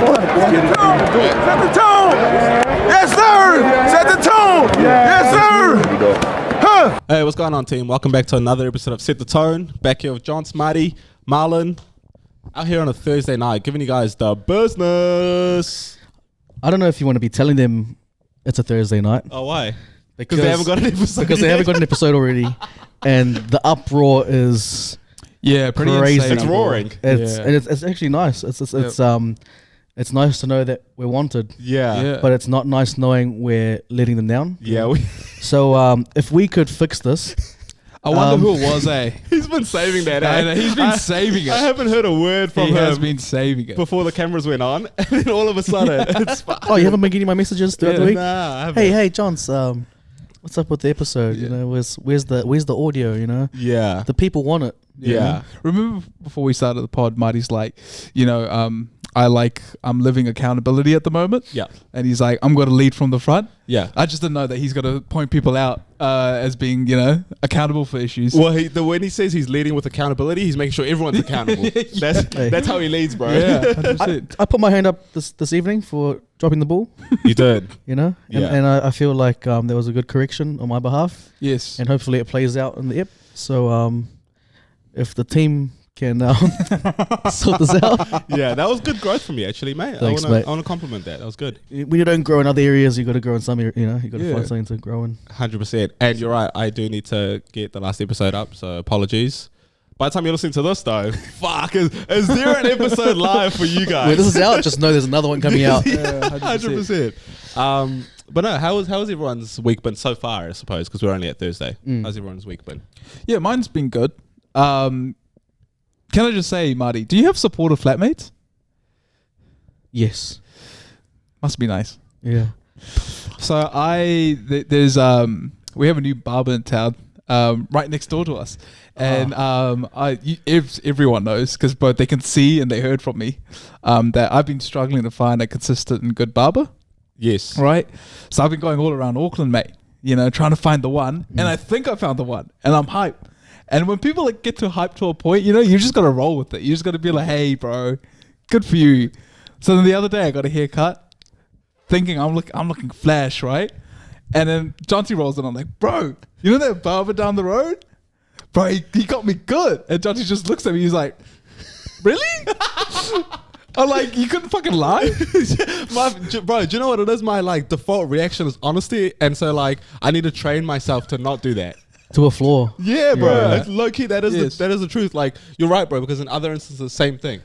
Set the tone. Yes, sir. Set the tone. Yes, sir. Huh. Hey, what's going on, team? Welcome back to another episode of Set the Tone. Back here with John, Smarty, Marlon. Out here on a Thursday night, giving you guys the business. I don't know if you want to be telling them it's a Thursday night. Oh, why? Because they haven't got an episode. Because they haven't got an episode already, and the uproar is pretty crazy. insane. It's roaring. It's actually nice. It's nice to know that we're wanted. Yeah. But it's not nice knowing we're letting them down. Yeah. So if we could fix this. I wonder who it was, eh? He's been saving that, eh? He's been saving it. I haven't heard a word from him. He has been saving it. Before the cameras went on, and then all of a sudden, it's fine. Oh, you haven't been getting my messages throughout the week? Nah, I haven't. Hey, Johns, what's up with the episode? You know, where's the audio, you know? Yeah. The people want it. Yeah. Remember before we started the pod, Marty's like, I'm living accountability at the moment. Yeah. And he's like, I'm going to lead from the front. Yeah. I just didn't know that he's going to point people out as being, accountable for issues. Well, when he says he's leading with accountability, he's making sure everyone's accountable. That's how he leads, bro. Yeah, 100%. I put my hand up this evening for dropping the ball. You did. You know? And I feel like there was a good correction on my behalf. Yes. And hopefully it plays out in the ep. So if the team can sort this out. Yeah, that was good growth from you, actually, mate. Thanks, I want to compliment that. That was good. When you don't grow in other areas, you got to grow in some area. You know, you got to find something to grow in. 100%. And you're right. I do need to get the last episode up, so apologies. By the time you're listening to this, though, is there an episode live for you guys? When this is out, just know there's another one coming out. 100%. But no, how's everyone's week been so far, I suppose, because we're only at Thursday. How's everyone's week been? Yeah, mine's been good. Can I just say, Marty, do you have supportive flatmates? Yes. Must be nice. Yeah. So there's we have a new barber in town, right next door to us, and everyone knows because both they can see and they heard from me that I've been struggling to find a consistent and good barber. Yes. Right. So I've been going all around Auckland, mate. Trying to find the one, and I think I found the one, and I'm hyped. And when people get to hype to a point, you just got to roll with it. You just got to be like, hey, bro, good for you. So then the other day I got a haircut thinking I'm looking flash, right? And then Jonty rolls in. I'm like, bro, you know that barber down the road? Bro, he got me good. And Jonty just looks at me. He's like, really? I'm like, you couldn't fucking lie? Bro, do you know what it is? My default reaction is honesty. And so I need to train myself to not do that. To a flaw. Yeah, bro. Yeah. Low key, that is the truth. You're right, bro, because in other instances, same thing.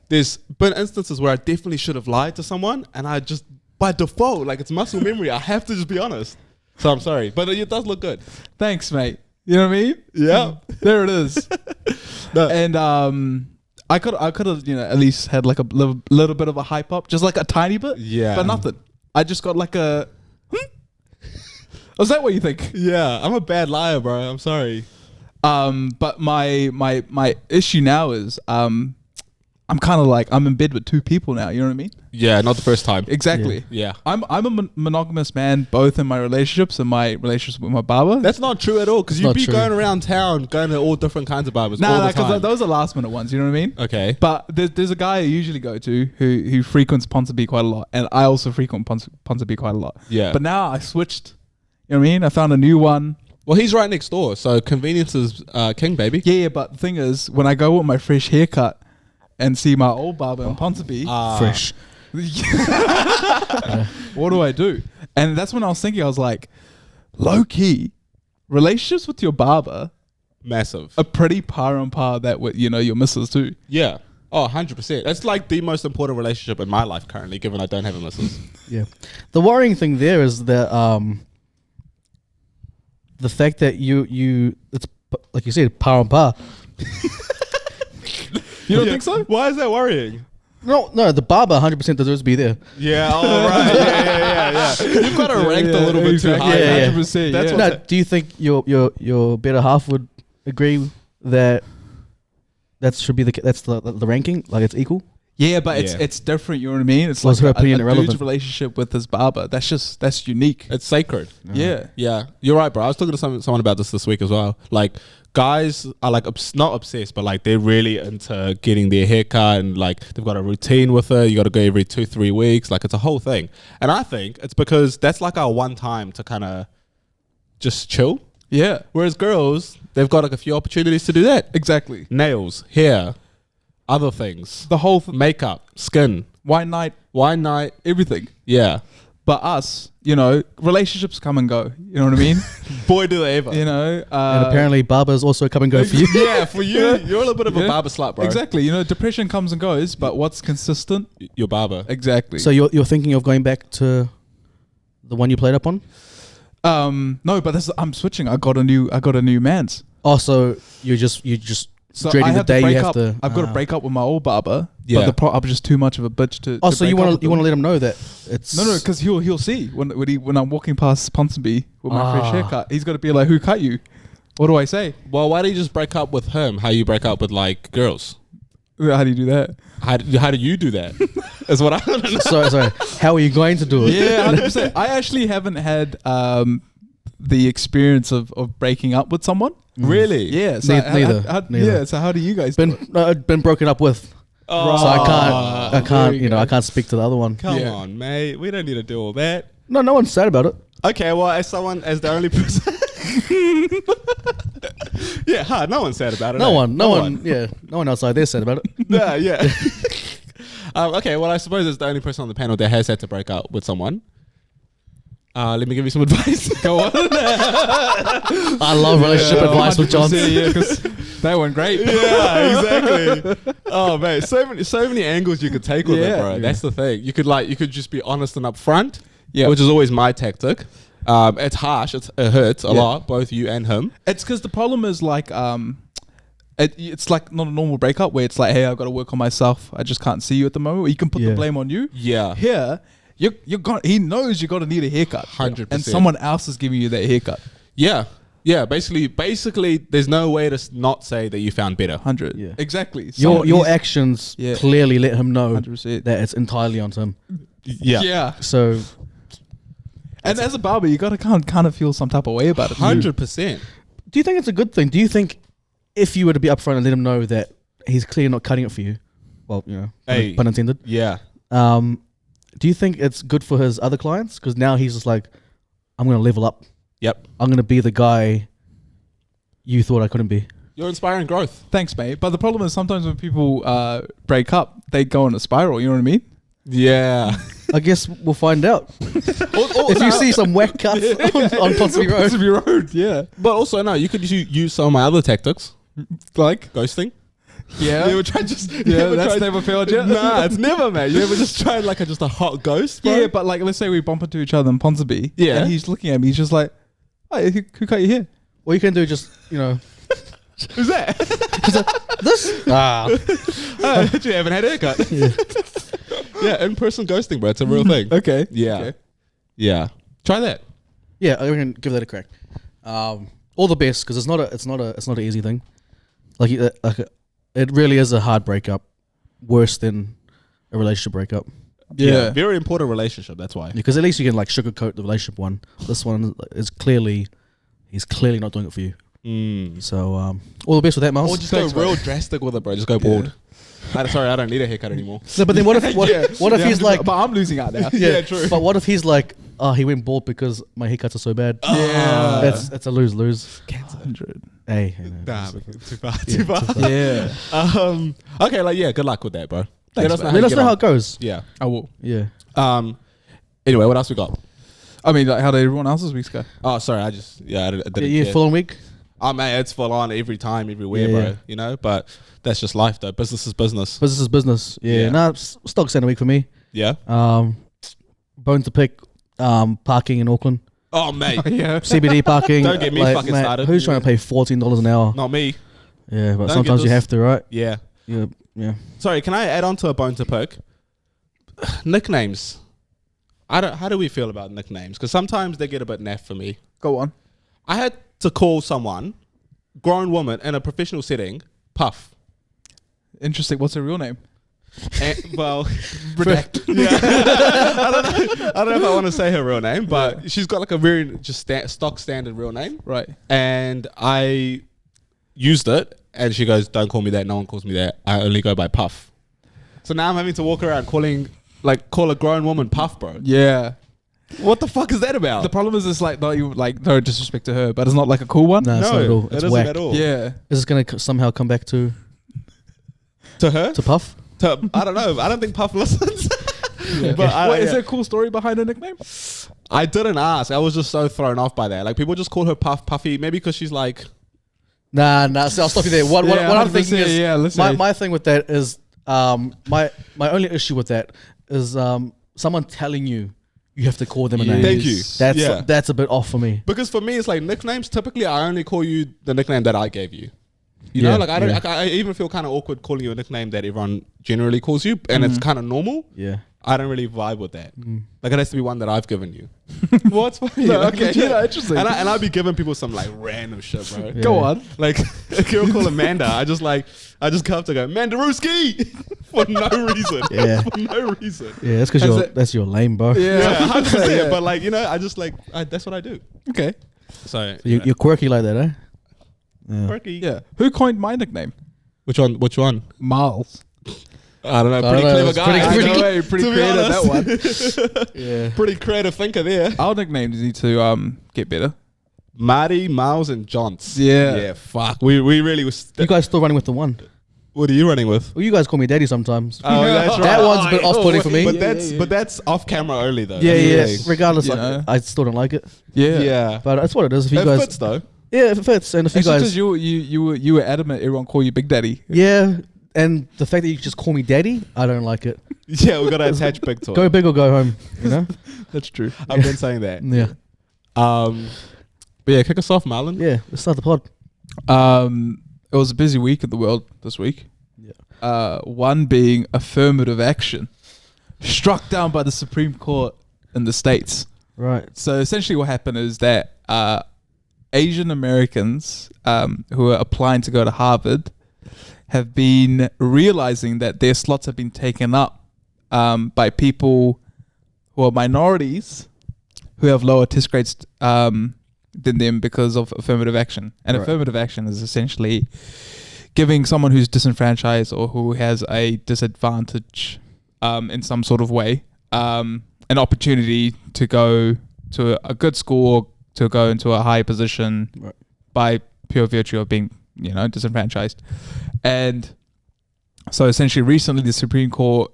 There's been instances where I definitely should have lied to someone, and I just, by default, it's muscle memory. I have to just be honest. So I'm sorry, but it does look good. Thanks, mate. You know what I mean? Yeah. There it is. No. And I could have at least had a little bit of a hype up, just a tiny bit. Yeah. But nothing. I just got a. Is that what you think? Yeah, I'm a bad liar, bro. I'm sorry. But my issue now is I'm kind of I'm in bed with two people now. You know what I mean? Yeah, not the first time. Exactly. Yeah. I'm a monogamous man, both in my relationships and my relationship with my barber. That's not true at all, because you'd be true. going around town, going to all different kinds of barbers all the time. because those are last minute ones. You know what I mean? Okay. But there's a guy I usually go to who frequents Ponsonby quite a lot, and I also frequent Ponsonby quite a lot. Yeah. But now I switched. You know what I mean? I found a new one. Well, he's right next door, so convenience is king, baby. Yeah, but the thing is, when I go with my fresh haircut and see my old barber in Ponsonby, Fresh. what do I do? And that's when I was thinking, I was like, low key, relationships with your barber Massive. are pretty par on par that with your missus too. Yeah. Oh, 100%. That's the most important relationship in my life currently, given I don't have a missus. Yeah. The worrying thing there is that the fact that it's like you said, par on par. You don't think so? Why is that worrying? No, the barber 100% deserves to be there. Yeah, all right. Yeah. You've got to rank a little bit too high. Yeah. 100%. That's yeah. what- No, do you think your better half would agree that should be that's the ranking? It's equal? Yeah, but Yeah. it's different. You know what I mean? It's Was like her opinion a irrelevant? dude's relationship with his barber. That's unique. It's sacred. Yeah. Yeah, you're right, bro. I was talking to someone about this week as well. Like, guys are like not obsessed, but like they're really into getting their haircut, and like they've got a routine with it. You got to go every 2-3 weeks. Like, it's a whole thing. And I think it's because that's like our one time to kind of just chill. Yeah. Whereas girls, they've got like a few opportunities to do that. Exactly. Nails, hair, other things, The whole makeup, skin, wine night, wine night. everything. Yeah, But us, you know, relationships come and go. You know what I mean? boy, do they ever. You know. And apparently barbers also come and go for you. Yeah, for you, you're a little bit of a Yeah. barber slut, bro. Exactly. You know, depression comes and goes, but what's consistent? Your barber. Exactly. So you're thinking of going back to the one you played up on? no, but I'm switching. I got a new man's. Also, you just So dreading I the have day to break you have up. to. I've got to break up with my old barber. Yeah. But I'm just too much of a bitch to. Oh, to so you break up want with to him. let him know that it's No, because he'll see when I'm walking past Ponsonby with my fresh haircut. He's got to be like, "Who cut you?" What do I say? Well, why do you just break up with him? How you break up with like girls? How do you do that? How do you do that? Is what I want to know. sorry. How are you going to do it? Yeah, 100%. I actually haven't had the experience of breaking up with someone. Really? Yeah, so Neither. Yeah, so how do you guys do it? Been broken up with, Oh, so I can't there you I can't speak to the other one. Come Yeah. on, mate. We don't need to do all that. No one's sad about it. Okay, well, as the only person. Yeah, no one's sad about it. No eh? one outside there said about it. Yeah. Okay, well, I suppose as the only person on the panel that has had to break up with someone. Let me give you some advice. Go on. I love relationship advice with John. Yeah, because that went great. Yeah, exactly. Oh man, so many angles you could take with it, Yeah. bro. That's the thing. You could just be honest and upfront, Yeah. which is always my tactic. It's harsh. It hurts a Yeah. lot, both you and him. It's because the problem is like it's like not a normal breakup where it's like, hey, I've got to work on myself. I just can't see you at the moment. Or you can put the Yeah. blame on you. Yeah. Here, he knows you're gonna need a haircut. 100%. And someone else is giving you that haircut. Yeah. Yeah. Basically, there's no way to not say that you found better. 100. Yeah. Exactly. Your actions Yeah. clearly let him know 100%. that it's entirely on him. Yeah. Yeah. So And as a barber, you gotta kind of feel some type of way about it. 100%. do you think it's a good thing? Do you think if you were to be upfront and let him know that he's clearly not cutting it for you, well, Hey. pun intended, Yeah. do you think it's good for his other clients? Because now he's just like, I'm going to level up. Yep. I'm going to be the guy you thought I couldn't be. You're inspiring growth. Thanks, mate. But the problem is sometimes when people break up, they go in a spiral. You know what I mean? Yeah. I guess we'll find out. If you see some whack cuts on Ponsonby Road. Ponsonby Road, yeah. But also, no, you could use some of my other tactics, Like, ghosting. yeah. You ever try just Yeah, that's never failed yet. Nah, it's never, man. You ever just tried like just a hot ghost, bro? Yeah, but like, let's say we bump into each other in Ponsonby. Yeah. And he's looking at me. He's just like, hey, who cut your hair? What you can do just, Who's that? this. You haven't had a haircut. Yeah, in-person ghosting, bro. It's a real thing. Okay. Yeah. Okay. Yeah. Try that. Yeah, I can give that a crack. All the best, because it's not an easy thing. It really is a hard breakup, worse than a relationship breakup. Yeah. Very important relationship, that's why. Because at least you can like sugarcoat the relationship one. This one is he's clearly not doing it for you. So all the best with that, Marls. Or just go real drastic with it, bro. Just go bald. Sorry, I don't need a haircut anymore. No, but then what if he's like, but I'm losing out now. yeah, true. But what if he's like, oh, he went bald because my haircuts are so bad. Yeah. That's a lose. 100. Hey, Nah, too far. yeah, Too far. Yeah. Okay, good luck with that, bro. Let us know Let us you know get how on. it goes. Yeah. I will. Yeah. Anyway, what else we got? I mean, like, how did everyone else's weeks go? Oh, sorry, I didn't Yeah, care. full on week. Oh man, it's full on every time, everywhere, Yeah, bro. yeah. You know, but that's just life, though. Business is business. Business is business. Yeah. Yeah. Nah, stock center week for me. Yeah. Bone to pick. Parking in Auckland. Oh mate, Yeah. CBD parking. Don't get me fucking mate, started. Who's trying to pay $14 an hour? not me. Yeah, but Don't sometimes get you this- have to, right? Yeah. Yeah. Sorry, can I add on to a bone to pick? Nicknames. How do we feel about nicknames? Because sometimes they get a bit naff for me. Go on. I had to call someone, grown woman, in a professional setting, Puff. Interesting. What's her real name? Well, Redact. yeah. I don't know if I want to say her real name, but she's got like a very just stock standard real name. Right. And I used it, and she goes, "Don't call me that. No one calls me that. I only go by Puff." So now I'm having to walk around call a grown woman Puff, bro. Yeah. What the fuck is that about? The problem is, it's like no disrespect to her, but it's not like a cool one. No, it's not at all. It's it isn't whack. at all. Yeah. Is this going to somehow come back to her. to Puff? I don't know. I don't think Puff listens. Yeah. But Wait, is there a cool story behind her nickname? I didn't ask. I was just so thrown off by that. Like people just call her Puff, Puffy, maybe because she's like. Nah. So I'll stop you there. What I'm thinking is my thing with that is my only issue with that is someone telling you have to call them a name. Thank you. That's a bit off for me. Because for me, it's like nicknames. Typically, I only call you the nickname that I gave you. You know, like I don't. Like, I even feel kind of awkward calling you a nickname that everyone generally calls you, and it's kind of normal. Yeah. I don't really vibe with that. Like it has to be one that I've given you. What's funny? No, Like, okay, yeah, interesting. And I'll be giving people some like random shit, bro. Yeah. Go on. Like a girl called Amanda. I just come up to go Mandarooski for no reason. Yeah. For no reason. Yeah, that's because that's your lame, bro. Yeah, 100%. Yeah. But like I just that's what I do. Okay. So You're quirky like that, eh? Yeah. quirky. Yeah. Who coined my nickname? Which one? Marls. I don't know. I Pretty don't know, clever it's guy. pretty To be creative honest. that one. Yeah. Pretty creative thinker there. Our nicknames need to get better. Marty, Miles, and Johns. Yeah. Yeah. Fuck. We really was. You guys still running with the one? What are you running with? Well, you guys call me daddy sometimes. Oh, that's right. That one's a bit off-putting for me. But that's off camera only though. Yeah. That's the thing. Regardless, You know. I still don't like it. Yeah. But that's what it is. If you It guys, fits though. yeah, if it fits, and if you It's guys, because you were adamant everyone call you Big Daddy. yeah, and the fact that you just call me daddy, I don't like it. Yeah, we gotta attach big to Go it. big or go home. You know? That's true. I've been saying that. Yeah. But yeah, kick us off, Marlon. Yeah. Let's start the pod. It was a busy week in the world this week. Yeah. One being affirmative action, struck down by the Supreme Court in the States. Right. So essentially what happened is that Asian Americans who are applying to go to Harvard have been realizing that their slots have been taken up by people who are minorities who have lower test grades than them because of affirmative action. And Right. affirmative action is essentially giving someone who's disenfranchised or who has a disadvantage in some sort of way an opportunity to go to a good school or to go into a high position Right. by pure virtue of being, disenfranchised. And so essentially recently the Supreme Court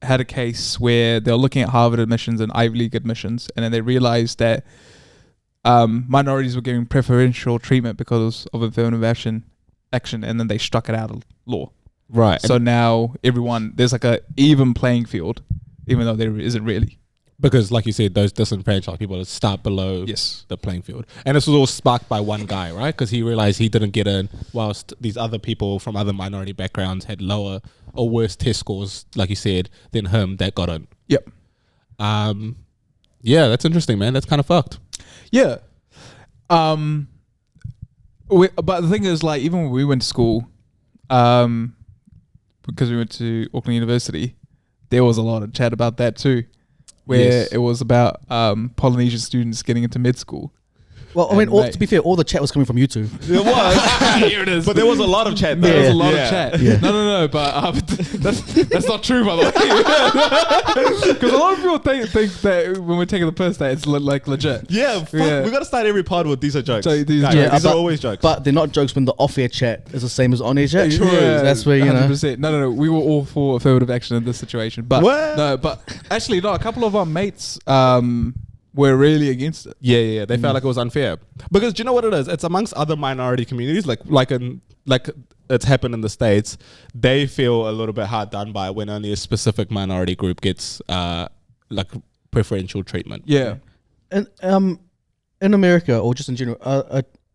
had a case where they were looking at Harvard admissions and Ivy League admissions, and then they realized that minorities were getting preferential treatment because of affirmative action, and then they struck it out of law. Right. So now there's like a even playing field, even though there isn't really. Because, like you said, those disenfranchised people start below the playing field. And this was all sparked by one guy, right? Because he realized he didn't get in, whilst these other people from other minority backgrounds had lower or worse test scores, like you said, than him that got in. Yep. Yeah, that's interesting, man. That's kind of fucked. Yeah. But the thing is, like, even when we went to school, because we went to Auckland University, there was a lot of chat about that too, where it was about Polynesian students getting into med school. Well, I mean, to be fair, all the chat was coming from you two. It was. Here it is. But there was a lot of chat. There was a lot Yeah. of chat. Yeah. No, but that's not true, by the way. Because a lot of people think that when we're taking the piss, that it's like legit. Yeah, Yeah. we got to start every pod with these are jokes. So these- Guys, yeah, these but- are always jokes. But they're not jokes when the off-air chat is the same as on-air chat. True. That's where, 100%. No. We were all for affirmative action in this situation, but What? no. But actually, no. A couple of our mates were really against it. Yeah. They felt like it was unfair. Because do you know what it is? It's amongst other minority communities, like it's happened in the States. They feel a little bit hard done by when only a specific minority group gets like preferential treatment. Yeah. And in America, or just in general,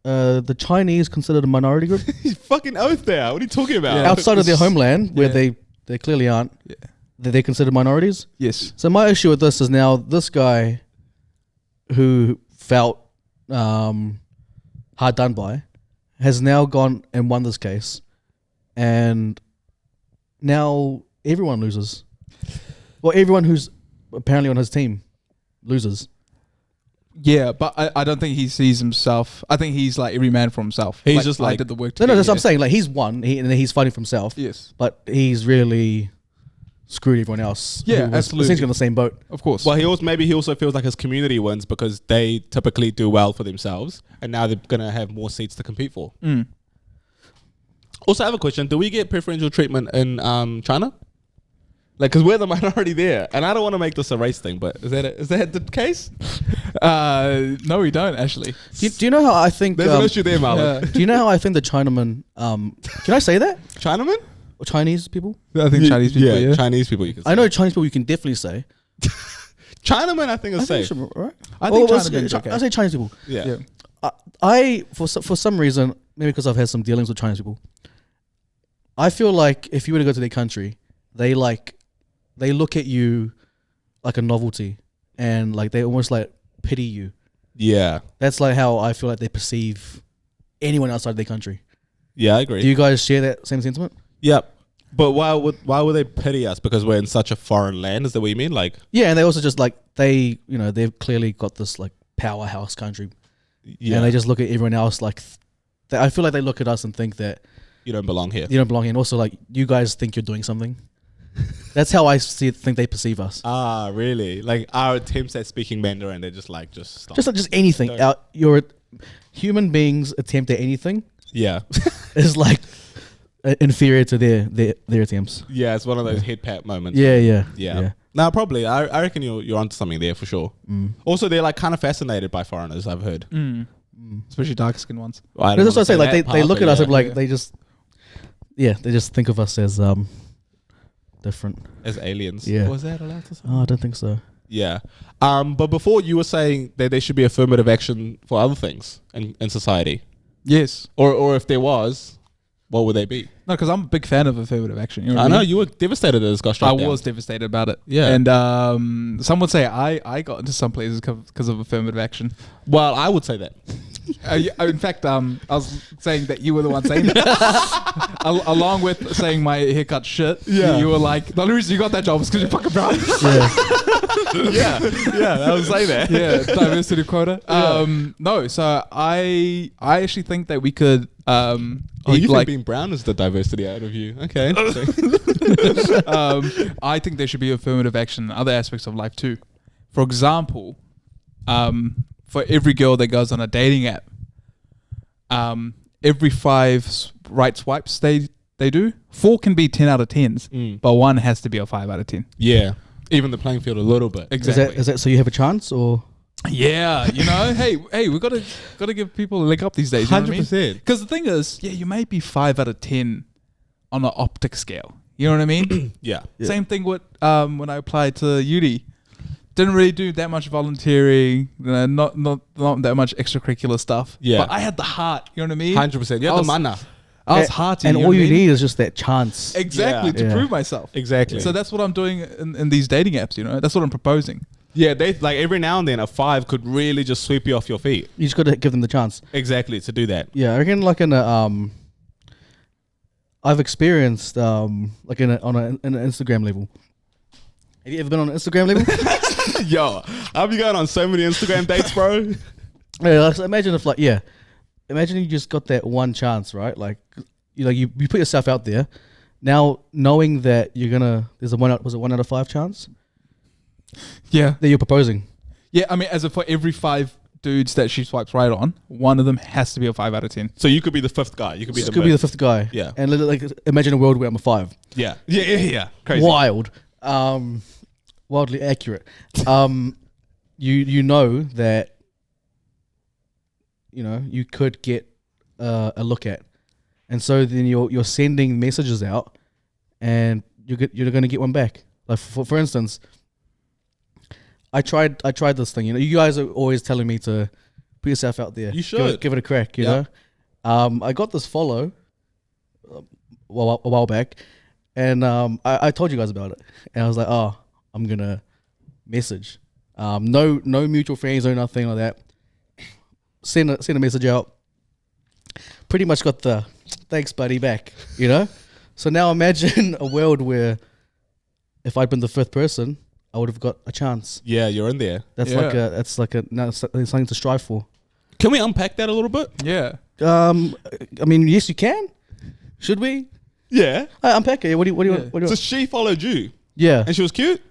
the Chinese considered a minority group He's fucking oath there. What are you talking about? Yeah. outside of their homeland, where Yeah. they clearly aren't. Yeah. They're considered minorities. Yes. So my issue with this is now this guy who felt hard done by has now gone and won this case, and now everyone loses. Well, everyone who's apparently on his team loses. Yeah, but I don't think he sees himself. I think he's like every man for himself. He's like, just I like- did the work. No, together. that's what I'm saying. Like he's won, and he's fighting for himself. Yes, But he's really screwed everyone else. Yeah, who was absolutely. essentially on the same boat. of course. Well, he also feels like his community wins because they typically do well for themselves, and now they're gonna have more seats to compete for. Also, I have a question: do we get preferential treatment in China? Like, because we're the minority there, and I don't want to make this a race thing, but is that the case? No, we don't actually. Do you know how I think? There's an issue there, Marlon. Do you know how I think the Chinamen? Can I say that? Chinaman? Or Chinese people? I think Chinese people. Yeah, Chinese people. You can say. I know Chinese people. You can definitely say. Chinaman, I think is I think safe. it should, right? I think Well, Chinamen is okay. I say Chinese people. Yeah. I for some reason, maybe because I've had some dealings with Chinese people, I feel like if you were to go to their country, they look at you like a novelty, and like they almost like pity you. Yeah. That's like how I feel like they perceive anyone outside their country. Yeah, I agree. Do you guys share that same sentiment? Yep. But why would they pity us? Because we're in such a foreign land? Is that what you mean? Like, Yeah, and they also just like they've clearly got this like powerhouse country, yeah, and they just look at everyone else like. I feel like they look at us and think that you don't belong here. you don't belong here, and also like you guys think you're doing something. That's how I think they perceive us. Ah, really? Like our attempts at speaking Mandarin, they're just stop. Just anything. Don't- Your human beings attempt at anything Yeah. is like inferior to their attempts. Yeah, it's one of those head pat moments. Yeah. No, probably. I reckon you're onto something there for sure. Also, they're like kind of fascinated by foreigners, I've heard. Especially dark skinned ones. I don't That's what I wanna say. Like that they part, look but at us yeah. and like they just think of us as different. As aliens. Yeah. Was that allowed to say? Oh, I don't think so. Yeah. But before you were saying that there should be affirmative action for other things in society. Yes. Or if there was, what would they be? No, because I'm a big fan of affirmative action. You know I what know mean? you were devastated that this got I struck down. was devastated about it. Yeah. And some would say I got into some places because of affirmative action. Well, I would say that. In fact, I was saying that you were the one saying that. Along with saying my haircut shit. Yeah. You were like, the only reason you got that job is because you're fucking brown. yeah, I would say that. Yeah, diversity quota. No, so I actually think that we could Oh, you think being brown is the diversity out of you? Okay. interesting. I think there should be affirmative action in other aspects of life too. For example, for every girl that goes on a dating app, every 5 right swipes they do, 4 can be 10 out of 10s, but 1 has to be a 5 out of 10. Yeah. Even the playing field a little bit. Is that so you have a chance or? Yeah, you know, hey, we gotta give people a leg up these days. 100%. Because the thing is, yeah, you may be 5 out of 10 on an optic scale. You know what I mean? Yeah. Same thing with when I applied to uni. Didn't really do that much volunteering, not that much extracurricular stuff. Yeah. But I had the heart. You know what I mean? 100%. You have the mana. I was hearty. And you know all what I you mean? need is just that chance. Exactly, Yeah. to prove myself. Exactly. So that's what I'm doing in these dating apps. You know, that's what I'm proposing. Yeah, they like every now and then a 5 could really just sweep you off your feet. You just got to give them the chance. Exactly, to do that. Yeah, I reckon like in a I've experienced like in an Instagram level. Have you ever been on an Instagram level? Yo, I've been going on so many Instagram dates, bro. Yeah, like, so imagine if imagine you just got that one chance, right? Like you put yourself out there. Now knowing that there's a 1 out of 5 chance Yeah. that you're proposing. Yeah, I mean, as if for every 5 dudes that she swipes right on, 1 of them has to be a 5 out of 10. So you could be the 5th guy. You could be This could be the 5th guy. Yeah. And like imagine a world where I'm a 5. Yeah. Yeah. Crazy. Wild. Wildly accurate. You know that you could get a look at, and so then you're sending messages out, and you're going to get one back. Like for instance, I tried this thing. You guys are always telling me to put yourself out there. You should. give it a crack. You know. I got this follow a while back, and I told you guys about it, and I was like, oh, I'm gonna message. No mutual friends or nothing like that. Send a message out. Pretty much got the thanks buddy back, So now imagine a world where if I'd been the fifth person, I would have got a chance. Yeah, you're in there. That's like a something to strive for. Can we unpack that a little bit? Yeah. I mean, yes, you can. Should we? Yeah. Unpack it. What do you want? So she followed you, Yeah, and she was cute.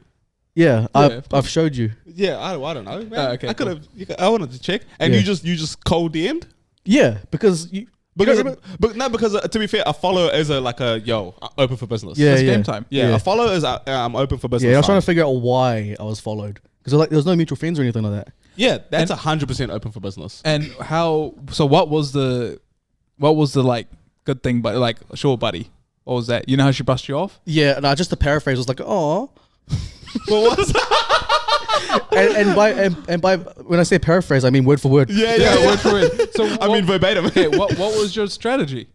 yeah. Yeah. I've showed you. Yeah, I don't know. Man. Okay, I could have. I wanted to check, and Yeah. you just cold DM'd. Yeah, because you. Because, you don't because to be fair, a follow is open for business. Yeah, It's yeah. game time. yeah. Yeah. A follow is I'm open for business. Yeah, I was trying to fine. figure out why I was followed because there was no mutual friends or anything like that. Yeah, that's 100% open for business. And how? So what was the like good thing? But like, sure, buddy. What was that? You know how she brushed you off? Yeah, no, just the paraphrase was like, oh. What was and by when I say paraphrase, I mean word for word. Yeah. word for word. So I mean verbatim. okay, what was your strategy?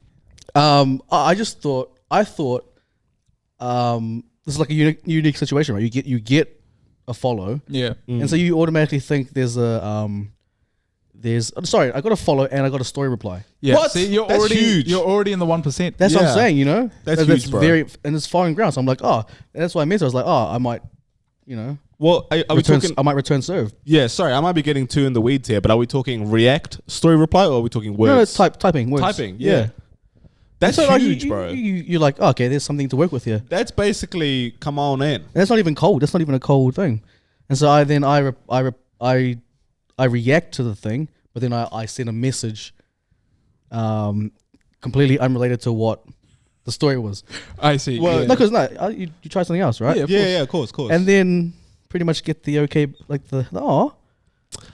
I thought, this is like a unique situation, right? You get a follow, Yeah. and so you automatically think there's a sorry, I got a follow and I got a story reply. Yeah. What? See, you're That's already huge. you're already in the 1%. That's what I'm Yeah. saying, you know. That's huge, bro. and it's foreign ground. So I'm like, oh, that's why I meant. I was like, oh, I might, you know, Well, are we return. talking? I might return serve. Yeah, sorry, I might be getting too in the weeds here, but are we talking React story reply or are we talking words? No, it's typing words. Typing, yeah. That's So, like, huge, bro. You're like, oh, okay, there's something to work with here. That's basically come on in. And that's not even cold. That's not even a cold thing. And so I react to the thing, but then I send a message, completely unrelated to what the story was. I see. Well, yeah. No, because you try something else, right? Yeah, of Yeah, course. yeah, of course. And then pretty much get the okay, like the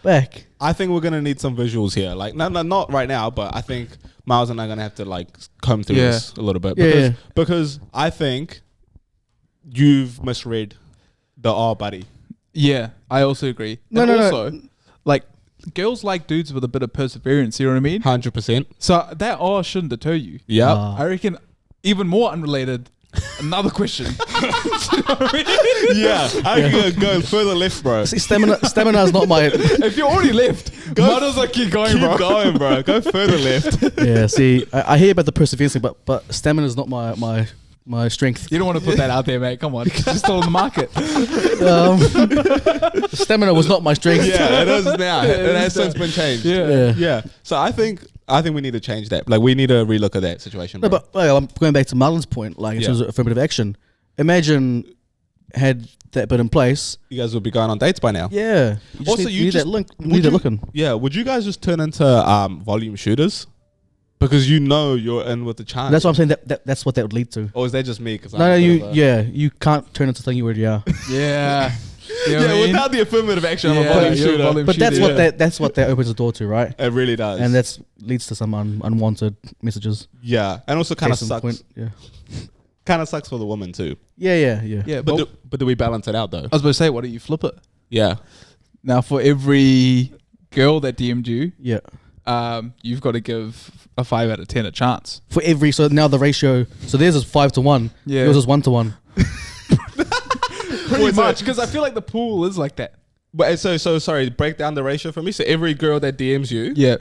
back. I think we're gonna need some visuals here. Like, no, not right now, but I think Miles and I are gonna have to like comb through Yeah. this a little bit Yeah, because I think you've misread the R buddy. Yeah, I also agree. No, and no, no. also, like, girls like dudes with a bit of perseverance. You know what I mean? 100%. So that R shouldn't deter you. Yeah. Ah. I reckon. Even more unrelated. Another question. Yeah. I can go further left, bro. See, stamina is not my. If you're already left, might as well keep going, Keep bro. going, bro. Go further left. Yeah, see, I hear about the perseverance thing, but stamina is not my strength. You don't want to put that out there, mate. Come on, you're still in the market. Stamina was not my strength. Yeah, it is now. It has since been changed. Yeah. Yeah. So I think we need to change that. Like, we need to relook at that situation. No, Bro. but I'm going back to Marlon's point, like in terms of affirmative action. Imagine had that been in place. You guys would be going on dates by now. Yeah. You just Also, need, you you need just- that link. would Need that you- looking. Yeah. Would you guys just turn into volume shooters? Because you know you're in with the chance. That's what I'm saying. That's what that would lead to. Or is that just me? Cause No, you can't turn into something you already are. Yeah. You know what I Yeah, mean? without the affirmative action, I'm a Yeah, volume you're a shooter. volume But that's shooter, what that's what that opens the door to, right? It really does. And that's leads to some unwanted messages. yeah, and also kind of Case in sucks. point, Yeah. Kind of sucks for the woman too. Yeah. Yeah, But do we balance it out though? I was about to say, why don't you flip it? Yeah. Now, for every girl that DM'd you, Yeah. you've got to give a 5 out of 10 a chance. For every so now the ratio theirs is 5-1. Yeah. Yours is 1-1. Pretty much, because I feel like the pool is like that. But so sorry. Break down the ratio for me. So every girl that DMs you. Yeah.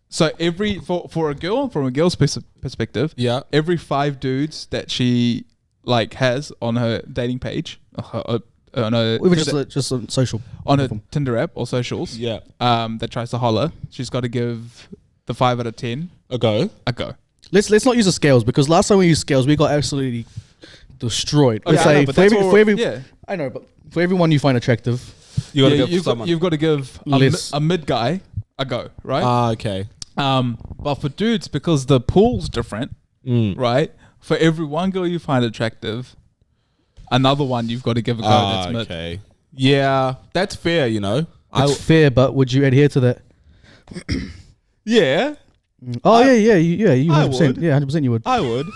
So every for a girl, from a girl's perspective, Yeah. every 5 dudes that she like has on her dating page, on her We were just on social. on her Tinder app or socials, Yeah. that tries to holler, she's got to give the 5 out of 10 A go. a go. Let's not use the scales because last time we used scales we got absolutely destroyed. Okay, Let's I know, say but for that's every, all- for every Yeah. I know, but for everyone you find attractive, You gotta Yeah, give someone. you've got to give Less. a mid guy a go, right? Okay. But for dudes, because the pool's different, Mm. right? For every one girl you find attractive, another one you've got to give a go that's mid. Okay. Yeah, that's fair. You know. it's fair. But would you adhere to that? Yeah, Oh yeah, you I 100%. would. Yeah, 100% you would. I would.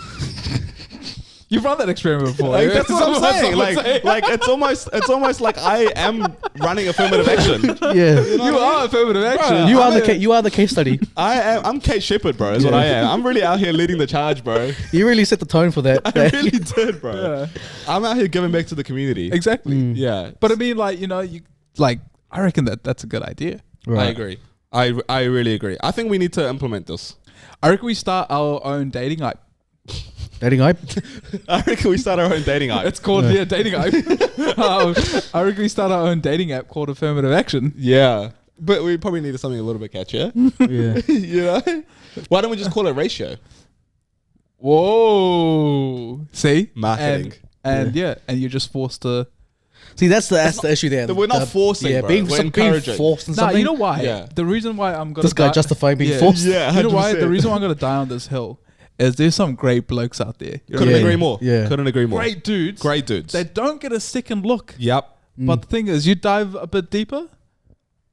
You've run that experiment before. Like, that's what I'm That's saying. what I'm saying. Like it's almost like I am running affirmative action. Yeah, You are affirmative action. you are the case study. I'm Kate Shepherd, bro. Is what I am. I'm really out here leading the charge, bro. You really set the tone for that. I really did, bro. Yeah. I'm out here giving back to the community. Exactly. Yeah, But I mean, like, you know, I reckon that's a good idea. Right. I agree. I really agree. I think we need to implement this. I reckon we start our own dating app. Dating hype. I reckon we start our own dating app. It's called dating app. I reckon we start our own dating app called Affirmative Action. Yeah. But we probably needed something a little bit catchier. Yeah. You know? Why don't we just call it ratio? Whoa. See? Marketing. And and you're just forced to. See, that's the issue there. We're not forcing, Yeah, bro. being, We're being encouraging. forced and Nah, something. you know why? Yeah. The reason why I'm gonna This guy justifying being forced. Yeah, You know why? 100%. The reason why I'm gonna die on this hill is there's some great blokes out there. You know Couldn't what I mean? agree more. Yeah. Couldn't agree more. Great dudes. Great dudes. They don't get a second look. Yep. But the thing is, you dive a bit deeper.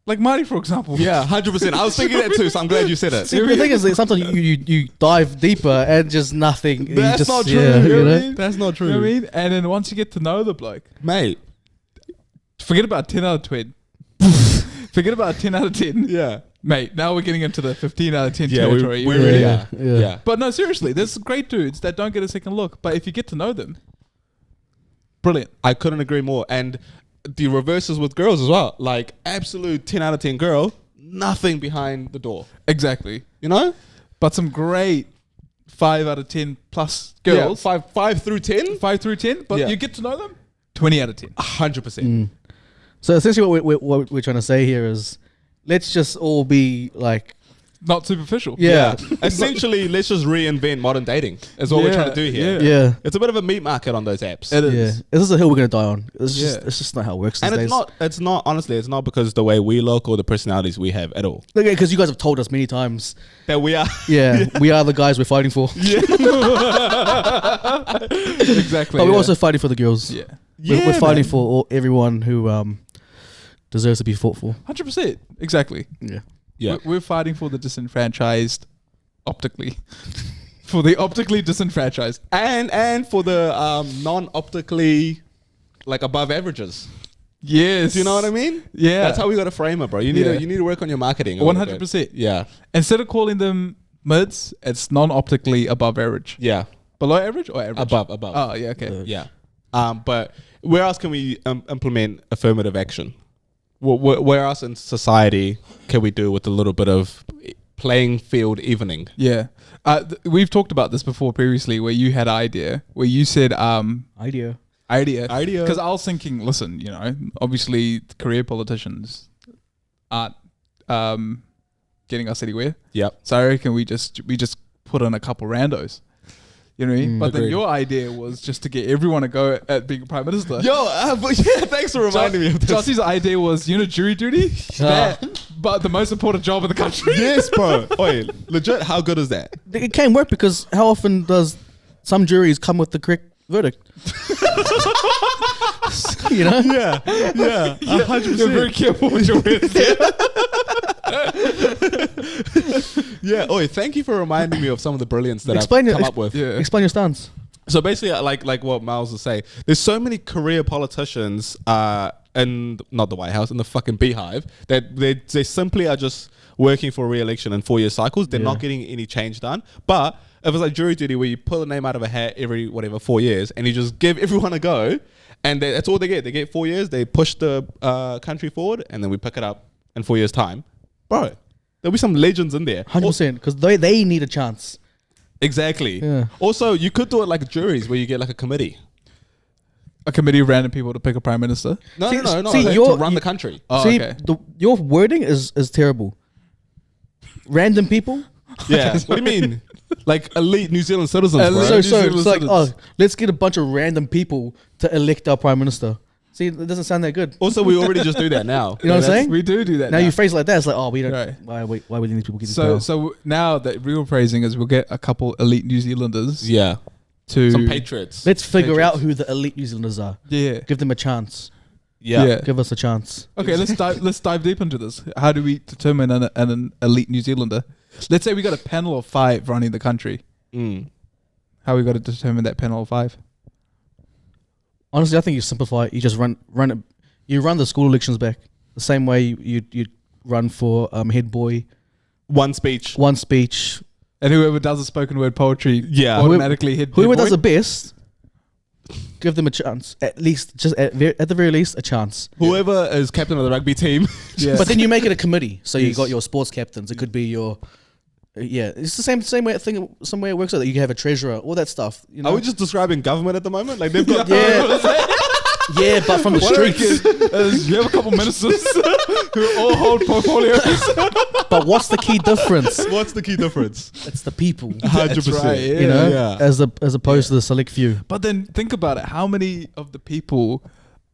Like Marty, for example. Yeah, 100%. I was thinking that too, so I'm glad you said it. See, the thing is, that sometimes you dive deeper and just nothing. That's you just, not true. Yeah, You know you what I know? mean? That's not true. You know what I mean? And then once you get to know the bloke, Mate. forget about 10 out of 20. Forget about 10 out of 10. Yeah. Mate, now we're getting into the 15 out of 10 Yeah, territory. we You know really what I mean? are. Yeah. Yeah. But no, seriously, there's great dudes that don't get a second look. But if you get to know them, brilliant. I couldn't agree more. And the reverses with girls as well. Like, absolute 10 out of 10 girl, nothing behind the door. Exactly. You know? But some great 5 out of 10 plus girls. Yeah, five through 10? 5 through 10. But Yeah. you get to know them, 20 out of 10. 100%. So essentially, what we're trying to say here is, let's just all be like, Not superficial. yeah, Essentially, let's just reinvent modern dating. Is what we're trying to do here. Yeah. yeah. It's a bit of a meat market on those apps. It Yeah, is. this is a hill we're gonna die on. It's Yeah. just not how it works these And days. it's not, honestly, it's not because the way we look or the personalities we have at all. Okay, because you guys have told us many times. That we are. Yeah, we are the guys we're fighting for, Exactly. but we're yeah. also fighting for the girls. Yeah. We're fighting for everyone who deserves to be fought for. 100%. Exactly. Yeah, Yeah. We're fighting for the disenfranchised optically. For the optically disenfranchised. And for the non-optically, like, above averages. Yes. Do you know what I mean? Yeah. That's how we got to frame it, bro. You need to work on your marketing. a little bit. 100%. Yeah. Instead of calling them mids, it's non-optically above average. Yeah. Below average or average? Above. Oh, yeah, okay. Yeah. But where else can we implement affirmative action? Where else in society can we do with a little bit of playing field evening? Yeah. We've talked about this before previously where you had an idea, where you said idea. Idea. Because I was thinking, listen, you know, obviously career politicians aren't getting us anywhere. Yep. So I reckon we just put in a couple randos. You know what I mean? But then Agreed. your idea was just to get everyone to go at being prime minister. But yeah, thanks for reminding me of this. Jossie's idea was, jury duty, but the most important job in the country. Yes, bro. Oi, legit, how good is that? It can't work because how often does some juries come with the correct verdict? You know? Yeah, 100%. You're very careful with your words. Yeah. Oi, thank you for reminding me of some of the brilliance that Explain I've it. come up with. Yeah. Explain your stance. So basically, like what Marls was saying, there's so many career politicians in not the White House, in the fucking beehive, that they simply are just working for re-election in 4-year cycles. They're not getting any change done. But if it's like jury duty where you pull a name out of a hat every 4 years and you just give everyone a go, and that's all they get. They get 4 years, they push the country forward, and then we pick it up in 4 years' time. Bro, there'll be some legends in there. 100%, because they need a chance. Exactly. Yeah. Also, you could do it like juries where you get like a committee. A committee of random people to pick a prime minister. No, See- no, see, like you're- to run the country. Oh, See, okay. your wording is terrible. Random people. Yeah. What do you mean? Like elite New Zealand citizens, bro. Elite- So New it's Zealand like, citizens. let's get a bunch of random people to elect our prime minister. See, it doesn't sound that good. Also, we already just do that now. You know what I'm saying? We do that Now you phrase it like that, it's like, we don't. Right. Why would these people get this So power? so now the real phrasing is we'll get a couple elite New Zealanders Yeah. to Some patriots. Let's figure Patriots. out who the elite New Zealanders are. Yeah. Give them a chance. Yeah. Give us a chance. Okay, let's dive deep into this. How do we determine an elite New Zealander? Let's say we got a panel of 5 running the country. Mm. How we got to determine that panel of 5? Honestly, I think you simplify it. You just run it. You run the school elections back the same way you run for head boy, One speech. one speech. And whoever does the spoken word poetry, Yeah. automatically hit. Whoever does the best, give them a chance. At least, just at the very least, a chance. Whoever is captain of the rugby team. Yeah. But then you make it a committee. So you Yes. got your sports captains. It could be your Yeah, it's the same way thing. Some way it works out that you have a treasurer, all that stuff. You know? Are we just describing government at the moment? Like they've got Yeah, but from the streets. You have a couple ministers who all hold portfolios. But what's the key difference? What's the key difference? It's the people. 100%. right, yeah. You know, Yeah. as opposed to the select few. But then think about it. How many of the people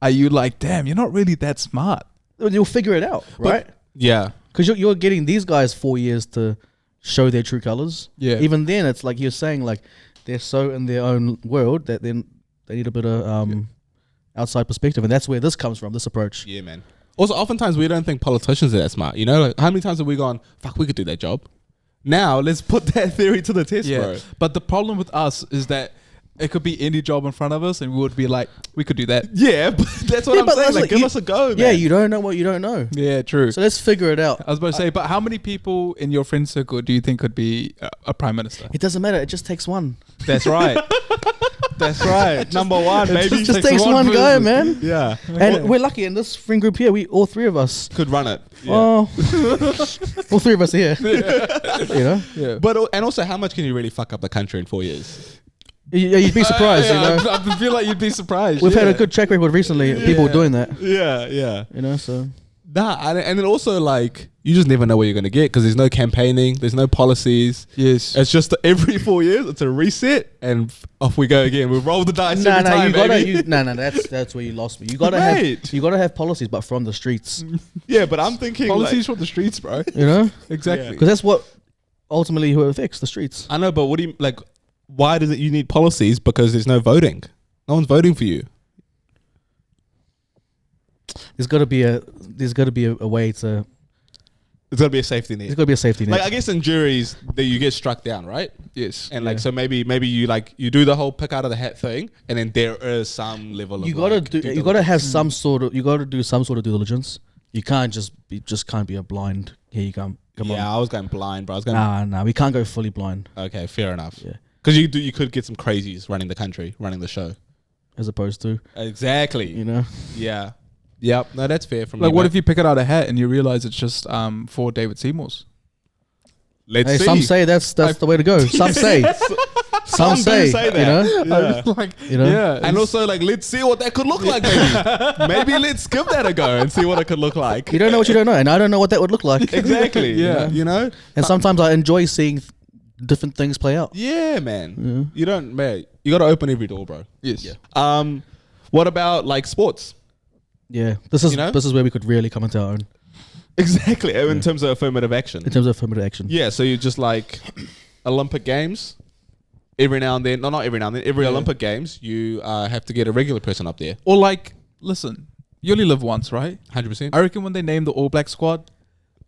are you like, damn, you're not really that smart? You'll figure it out, right? Yeah. Because you're getting these guys 4 years to show their true colors. Yeah. Even then, it's like you're saying, like they're so in their own world that then they need a bit of outside perspective, and that's where this comes from. This approach. Yeah, man. Also, oftentimes we don't think politicians are that smart. You know, like how many times have we gone, fuck, we could do that job. Now let's put that theory to the test, bro. But the problem with us is that it could be any job in front of us, and we would be like, we could do that. Yeah, but that's what I'm but saying. that's Like, like give you- us a go, man. Yeah, you don't know what you don't know. Yeah, true. So let's figure it out. I was about to say, but how many people in your friend circle do you think could be a prime minister? It doesn't matter. It just takes one. That's right. That's right. Number one, maybe. It just takes one guy, man. Yeah. And we're lucky in this friend group here. We all three of us. Could run it. Yeah. Oh, all three of us here. You know, Yeah. But, and also, how much can you really fuck up the country in 4 years? yeah, you'd be surprised. You know, I feel like you'd be surprised. we've had a good track record recently. People doing that. Yeah, yeah. You know, so Nah, and then also, like, you just never know what you're going to get because there's no campaigning, there's no policies. Yes. It's just every 4 years, it's a reset, and off we go again. We roll the dice every time, you gotta, baby. that's where you lost me. You gotta Mate. have policies, but from the streets. Yeah, but I'm thinking, Policies like, from the streets, bro. You know, Exactly. because that's what ultimately who affects the streets. I know, but what do you, like, why does it you need policies? Because there's no voting. No one's voting for you. There's got to be a way to. There's got to be a safety net. There's got to be a safety net. Like, I guess in juries, that you get struck down, right? Yes. And like, so maybe you like, you do the whole pick out of the hat thing, and then there is some level of you gotta like, do. due You gotta have diligence. some sort of. You gotta do some sort of due diligence. You can't can't be a blind. Here you come. Come Yeah, on. I was going blind, bro. I was going. Nah. We can't go fully blind. Okay, fair enough. Yeah. Because you could get some crazies running the country, running the show. As opposed to, Exactly. you know. Yeah. Yep. No, that's fair from Like, you, what mate. if you pick it out a hat and you realize it's just for David Seymour's? Let's Hey, see. some say that's the way to go. Some say. Some do say. say that. You know. Yeah. Like, You know? yeah. And also, like, let's see what that could look like, maybe. Maybe let's give that a go and see what it could look like. You don't know what you don't know, and I don't know what that would look like. Exactly. Yeah. You know? And sometimes I enjoy seeing different things play out. Yeah, man. You don't, man. You got to open every door, bro. yes. Yeah. What about, like, sports? Yeah, this is You know? this is where we could really come into our own Exactly. In terms of affirmative action. in terms of affirmative action. Yeah, so you just like Olympic Games. Every now and then, no, not every now and then. Every Olympic Games, you have to get a regular person up there. Or like, listen, you only live once, right? 100%. I reckon when they name the All Black squad,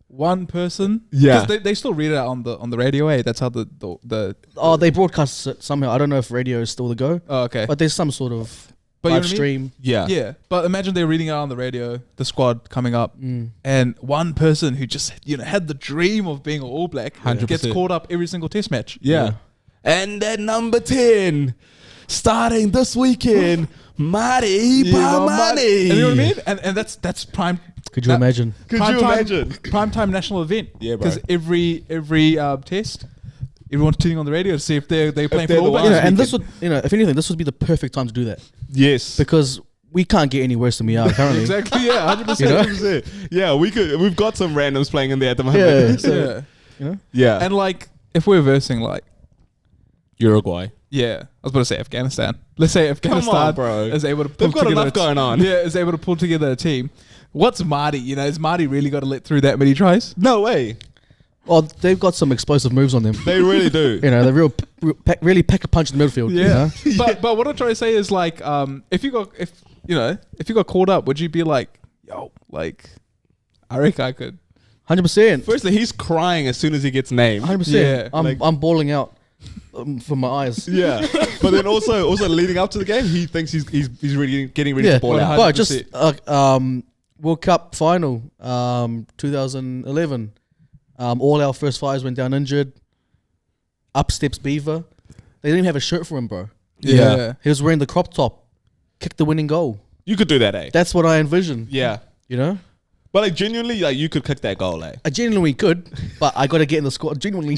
one person, Yeah. because they still read it out on the radio. That's how the Oh, they broadcast it somehow. I don't know if radio is still the go, oh, okay. but there's some sort of But you know live what I mean? stream. Yeah. Yeah, but imagine they're reading out on the radio, the squad coming up, and one person who just had the dream of being an All Black 100%. gets caught up every single Test match. Yeah. And at number 10, starting this weekend, Mari Pamani. And you know what I mean? And that's prime. Could you imagine? Could you imagine? Primetime national event. Yeah, bro. Because every test, everyone's tuning on the radio to see if they're playing for they're All the Blacks. ones. And this would, if anything, this would be the perfect time to do that Yes. because we can't get any worse than we are currently. Exactly. Yeah, 100%. You know? 100%. Yeah, we've got some randoms playing in there at the moment. Yeah. So, Yeah. you know? Yeah. And like, if we're versing like, Uruguay. yeah, I was about to say Afghanistan. Let's say Afghanistan bro. is able to pull They've got together enough going on. Yeah, is able to pull together a team. What's Marty? Has Marty really got to let through that many tries? No way. Well, they've got some explosive moves on them. They really do. They really pack a punch in the midfield. you know? but what I'm trying to say is like, if you got called up, would you be like, yo, like, I reckon I could. 100%. Firstly, he's crying as soon as he gets named. 100%. Yeah, I'm bawling out from my eyes. Yeah, but then also leading up to the game, he thinks he's really getting ready to ball out. Well, just World Cup final, 2011. All our first fighters went down injured. Up steps Beaver. They didn't even have a shirt for him, bro. Yeah. He was wearing the crop top. Kicked the winning goal. You could do that, eh? That's what I envision. Yeah. You know? But like genuinely, like you could kick that goal, eh? I genuinely could, but I got to get in the squad. Genuinely,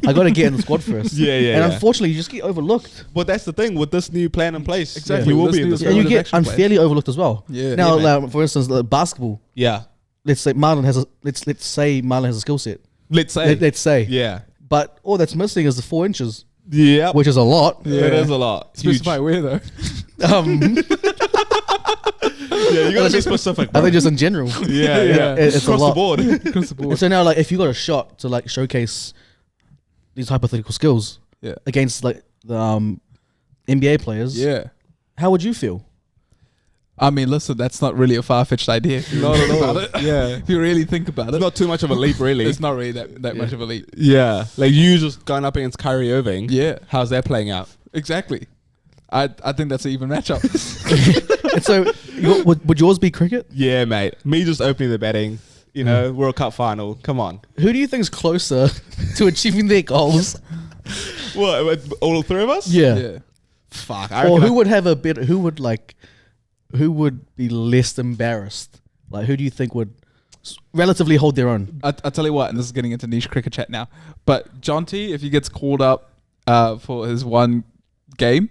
I got to get in the squad first. Yeah. And unfortunately, you just get overlooked. But that's the thing with this new plan in place. Exactly. You will This be in new this. And you Affirmative get action plan. unfairly overlooked as well. Yeah. Now, Yeah, like, for instance, basketball. Yeah. Let's say Marlon has a let's say Marlon has a skill set. Let's say. Let's say. Yeah. But all that's missing is the 4 inches, Yeah. which is a lot. Yeah. It is a lot. Specify where though. Yeah, you gotta be specific. I Bro. think just in general. Yeah. It's a Across lot. the board. Across the board. And so now, like, if you got a shot to like showcase these hypothetical skills Yeah. against like the NBA players, Yeah. how would you feel? I mean, listen, that's not really a far-fetched idea. If you Not think at all. about it. Yeah. If you really think about It's it, not too much of a leap, really. it's not really that much of a leap. Yeah. Like you just going up against Kyrie Irving. Yeah. How's that playing out? Exactly. I think that's an even matchup. And so, would yours be cricket? Yeah, mate. Me just opening the batting. You know, World Cup final. Come on. Who do you think's closer to achieving their goals? What? All three of us? Yeah. Fuck. I Or reckon who would have a better? Who would be less embarrassed? Like, who do you think would relatively hold their own? I'll tell you what, and this is getting into niche cricket chat now, but John T, if he gets called up for his one game,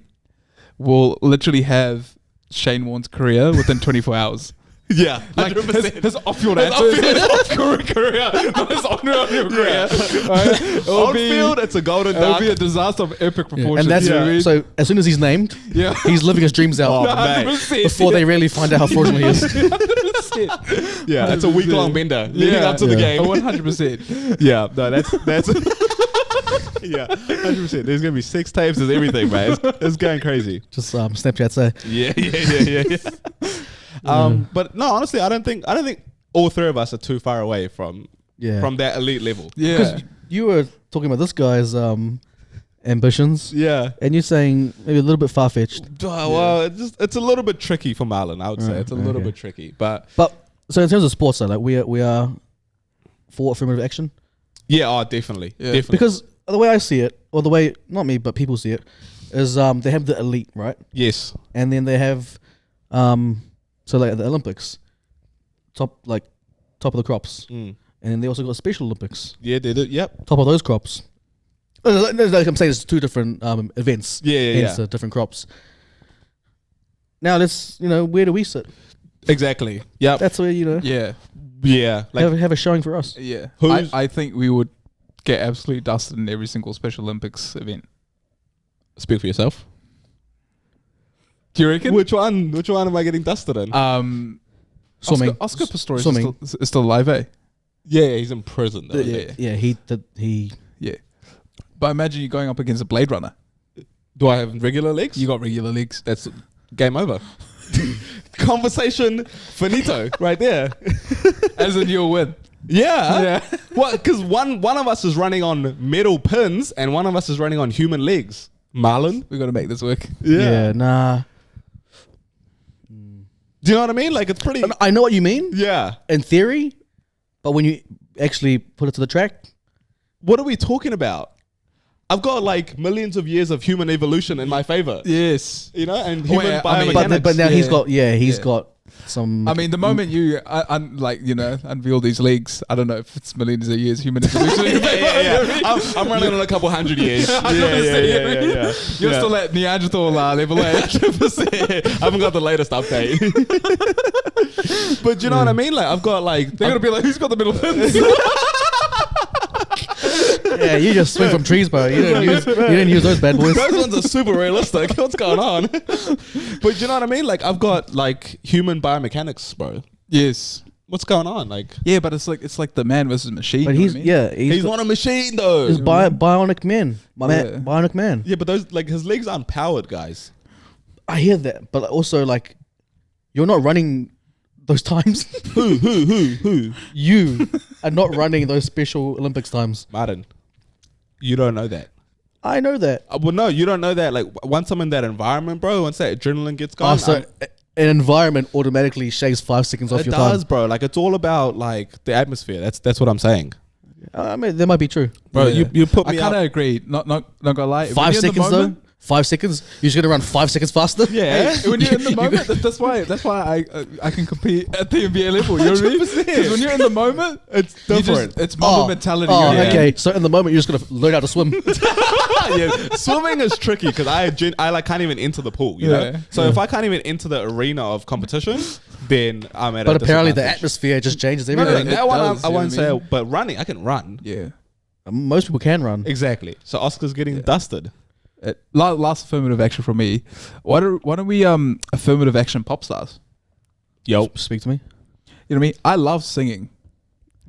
will literally have Shane Warne's career within 24 hours. Yeah. Like 100%. his off-field answer, his off-field career, not his on-field career. Right? It'll On field, it's a golden It'll duck. be a disaster of epic proportions. And that's you know what I mean? so. As soon as he's named, Yeah. he's living his dreams out Oh, mate. 100%. before they really find out how fraudulent he is. 100%. Yeah, it's a week-long bender leading up to the game. 100%. Yeah, no, that's yeah, 100%. There's gonna be 6 tapes. There's everything, man. It's going crazy. Just Snapchat say. Yeah. But no, honestly, I don't think all three of us are too far away from that elite level. Yeah. Because you were talking about this guy's ambitions, Yeah. and you're saying maybe a little bit far fetched. Well, it's a little bit tricky for Marlon. I would say it's a little bit tricky, but But so in terms of sports, though, like we are for affirmative action yeah, definitely, Yeah. definitely. because the way I see it, or the way not me but people see it, is they have the elite, right, yes, and then they have so like at the Olympics, top of the crops, and then they also got Special Olympics, yeah, they did. Yep. top of those crops. Like I'm saying, it's 2 different events. Yeah. hence the different crops. Now let's where do we sit? Exactly. Yep. That's where Yeah. Yeah. Like have a showing for us. Yeah. Who's- I think we would get absolutely dusted in every single Special Olympics event. speak for yourself. Do you reckon? Which one am I getting dusted in? Swimming. Oscar Pistorius Swimming. is still alive, eh? yeah, he's in prison though. Yeah. He Yeah. But imagine you going up against a Blade Runner. Do I have regular legs? You got regular legs. That's game over. Conversation finito right there. As in you'll win. Yeah. Yeah. What? Because one of us is running on metal pins and one of us is running on human legs. Marlon. We got to make this work. yeah, nah. Do you know what I mean? Like it's pretty. I know what you mean Yeah. in theory, but when you actually put it to the track, What are we talking about? I've got like millions of years of human evolution in my favor. Yes. You know, and Well, human I mean- biomechanics. but now he's Yeah. got some. I mean, the moment you unveil these leagues, I don't know if it's millions of years human evolution. yeah. I'm running on a couple hundred years. Yeah. You're still at Neanderthal level, eh? 100%. I haven't got the latest update. But you know what I mean? Like I've got like They're gonna be like, who's got the middle pins? yeah, you just swing from trees, bro. You didn't use those bad boys. those ones are super realistic. What's going on? But you know what I mean? Like I've got like human biomechanics, bro. Yes. What's going on? Like Yeah, but it's like the man versus machine. But you know what I mean? he's got, not a machine though. he's bionic man, Yeah. bionic man. Yeah, but those like his legs aren't powered, guys. I hear that, but also like, you're not running those times. Who? You are not running those Special Olympics times. Martin, you don't know that. I know that. Well, no, you don't know that. Like once I'm in that environment, bro, once that adrenaline gets going, So an environment automatically shaves 5 seconds off it your does, time. bro. Like it's all about like the atmosphere. That's what I'm saying, I mean, that might be true. bro. Yeah. You put I me kind of up. agree. Not gonna lie. When 5 you're in the seconds moment- though. 5 seconds. You're just gonna run 5 seconds faster. Yeah. Hey, when you're in the moment, that's why I can compete at the NBA level. You know what I mean? Because when you're in the moment, It's you different. just, it's Mamba mentality. Oh, you're in. okay. So in the moment, you're just gonna learn how to swim. Yeah, swimming is tricky because I like can't even enter the pool. You know, Yeah. so if I can't even enter the arena of competition, then I'm at. But a apparently, the disadvantage. atmosphere just changes No, everything. that one does, I you won't know what I say. mean? But running, I can run. Yeah. Most people can run. Exactly. So Oscar's getting dusted. Last affirmative action from me. Why don't we affirmative action pop stars? Yo, Speak to me. You know what I mean? I love singing.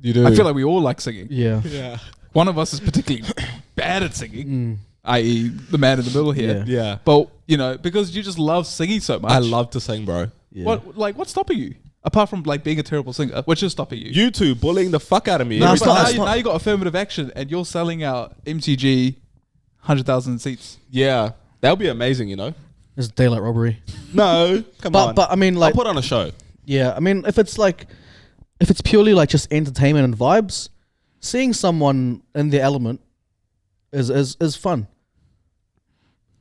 you do. I feel like we all like singing. Yeah. yeah, One of us is particularly bad at singing, i.e., the man in the middle here. Yeah. yeah. But because you just love singing so much. I love to sing, bro. Yeah. What's stopping you? Apart from like being a terrible singer, which is stopping you? You two bullying the fuck out of me. No, every it's not- time. it's not- Now you got affirmative action, and you're selling out MTG 100,000 seats. Yeah, that would be amazing. You know. It's daylight robbery. No, come on. But I mean, I'll like, put on a show. yeah. I mean, if it's purely like just entertainment and vibes, seeing someone in their element is fun.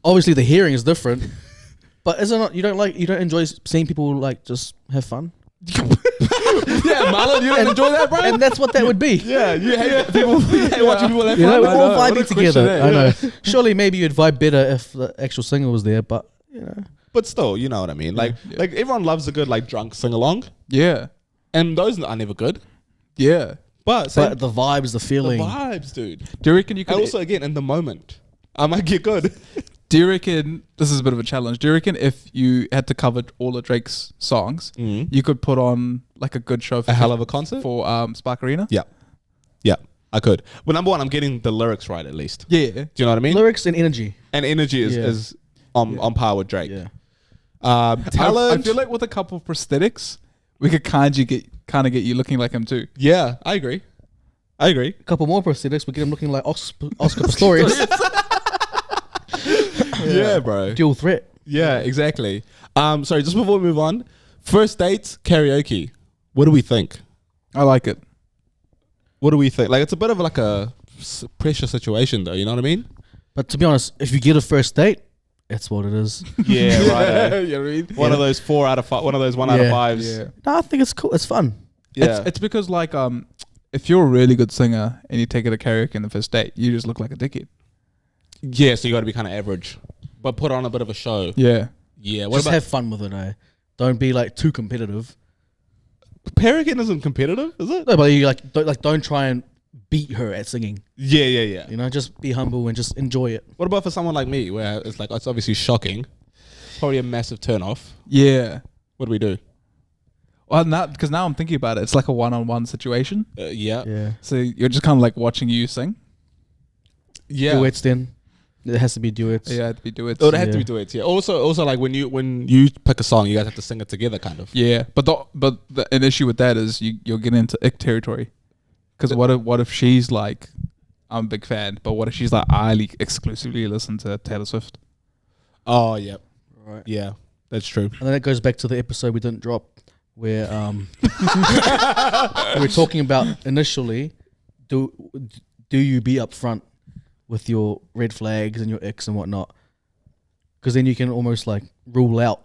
Obviously, the hearing is different, but is it not? You don't enjoy seeing people like just have fun, Yeah, Marlon, you don't enjoy that, bro? and that's what that would be. Yeah, you hate people. You hate watching people have You know, fun. we're all What a vibing question together. there. I know. Surely, maybe you'd vibe better if the actual singer was there, but you know. But still, you know what I mean. Like everyone loves a good like drunk sing along, Yeah. and those are never good. Yeah. But, But the vibes, the the feeling. vibes, dude. Do you reckon you And could also, again, in the moment, I might get good. Do you reckon this is a bit of a challenge? Do you reckon if you had to cover all of Drake's songs, you could put on like a good show for A hell of a concert? for Spark Arena? Yeah, yeah, I could. But number one, I'm getting the lyrics right at least. Yeah. Do you know what I mean? Lyrics and energy. And energy Yeah. is on par with Drake. Yeah. Talent. I feel like with a couple of prosthetics, we could kind of get you looking like him too. Yeah, I agree. I agree. A couple more prosthetics, we get him looking like Oscar Pistorius. Yeah, bro. Dual threat. Yeah, exactly. Sorry, just before we move on, first dates karaoke. What do we think? I like it. What do we think? Like, it's a bit of like a pressure situation, though. You know what I mean? But to be honest, if you get a first date, that's what it is. Yeah, right. You know what I mean? One of those 4 out of 5. One of those 1 out of Yeah. 5s. Yeah. No, I think it's cool. It's fun. Yeah. It's because like if you're a really good singer and you take it to karaoke in the first date, you just look like a dickhead. Yeah, so you got to be kind of average, but put on a bit of a show. Yeah. Yeah. What Just about have fun with it, eh? Don't be like too competitive. karaoke? Isn't competitive, is it? No, but you don't try and beat her at singing. Yeah, yeah, yeah. You know, just be humble and just enjoy it. What about for someone like me, where it's like it's obviously shocking, probably a massive turn off? Yeah. What do we do? Well, because now I'm thinking about it, it's like a one-on-one situation. Yeah, Yeah. So you're just kind of like watching you sing. yeah. Duets then. It has to be duets. Yeah, it'd be duets. Oh, they have to Yeah. be duets. Yeah. Also, like when you pick a song, you guys have to sing it together, kind of. Yeah, but an issue with that is you're getting into ick territory. Because what if she's like, I'm a big fan, but what if she's like, I exclusively listen to Taylor Swift? Oh, yeah. Right. Yeah, that's true. And then it goes back to the episode we didn't drop where we're talking about initially, do you be upfront with your red flags and your icks and whatnot? Because then you can almost like rule out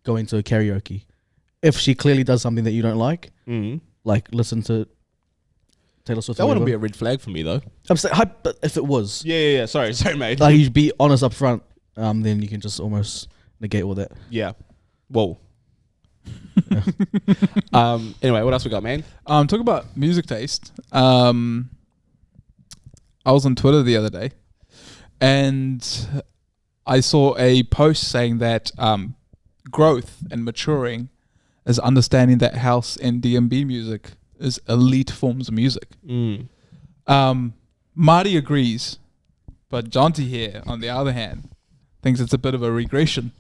going to a karaoke. If she clearly does something that you don't like listen to Taylor Swift. That wouldn't be a red flag for me, though. I'm saying, but if it was, Yeah. Sorry, mate. like you be honest up front, then you can just almost negate all that. Yeah. Whoa. Anyway, what else we got, man? Talk about music taste. I was on Twitter the other day, and I saw a post saying that growth and maturing is understanding that house and D&B music is elite forms of music. Marty agrees, but Jonty here, on the other hand, thinks it's a bit of a regression.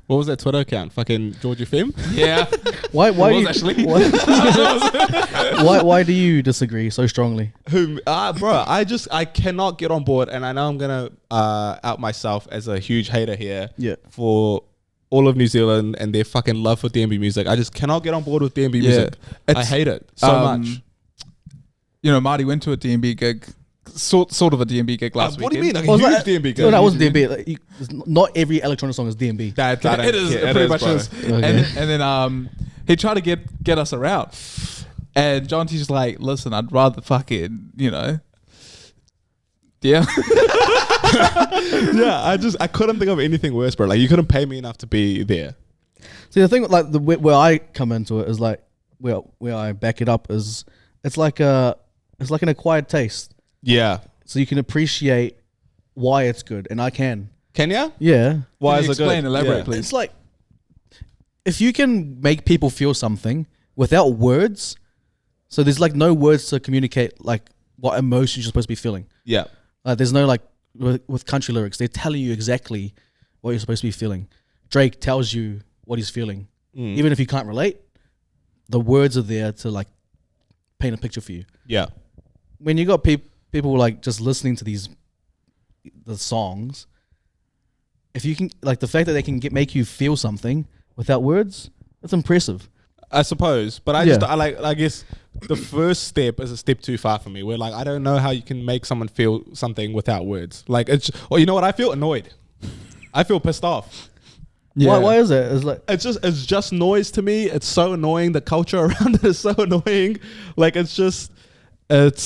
What was that Twitter account? Fucking George FM? Yeah. Why It do was you actually. why do you disagree so strongly? Bro, I cannot get on board, and I know I'm gonna out myself as a huge hater here. Yeah. For all of New Zealand and their fucking love for D&B music, I just cannot get on board with D&B music. I It's- hate it so much. You know, Marty went to a D&B gig sort of a DMB gig last What do you weekend. mean? Like a Was huge that- DMB No, that gig? wasn't DMB. Like, not every electronic song is DMB. That, I don't It is care. pretty much bro. is. Okay. And then he tried to get us around, and John T's like, listen, I'd rather fucking yeah. Yeah, I couldn't think of anything worse, bro. Like you couldn't pay me enough to be there. See, the thing like where I come into it is like where I back it up is it's like an acquired taste, Yeah. so you can appreciate why it's good, and I can. Can ya? Yeah, Why Can is you it good? explain, elaborate, Yeah. please. it's like if you can make people feel something without words, so there's like no words to communicate like what emotions you're supposed to be feeling. Yeah. There's no like with country lyrics, they're telling you exactly what you're supposed to be feeling. Drake tells you what he's feeling, even if you can't relate. The words are there to like paint a picture for you. Yeah. When you got people like just listening to the songs, if you can like the fact that they can make you feel something without words, that's impressive. I suppose, but I guess the first step is a step too far for me. Where like I don't know how you can make someone feel something without words. Like it's, or you know what? I feel annoyed. I feel pissed off. Why is it? It's like It's just noise to me. It's so annoying. The culture around it is so annoying. Like it's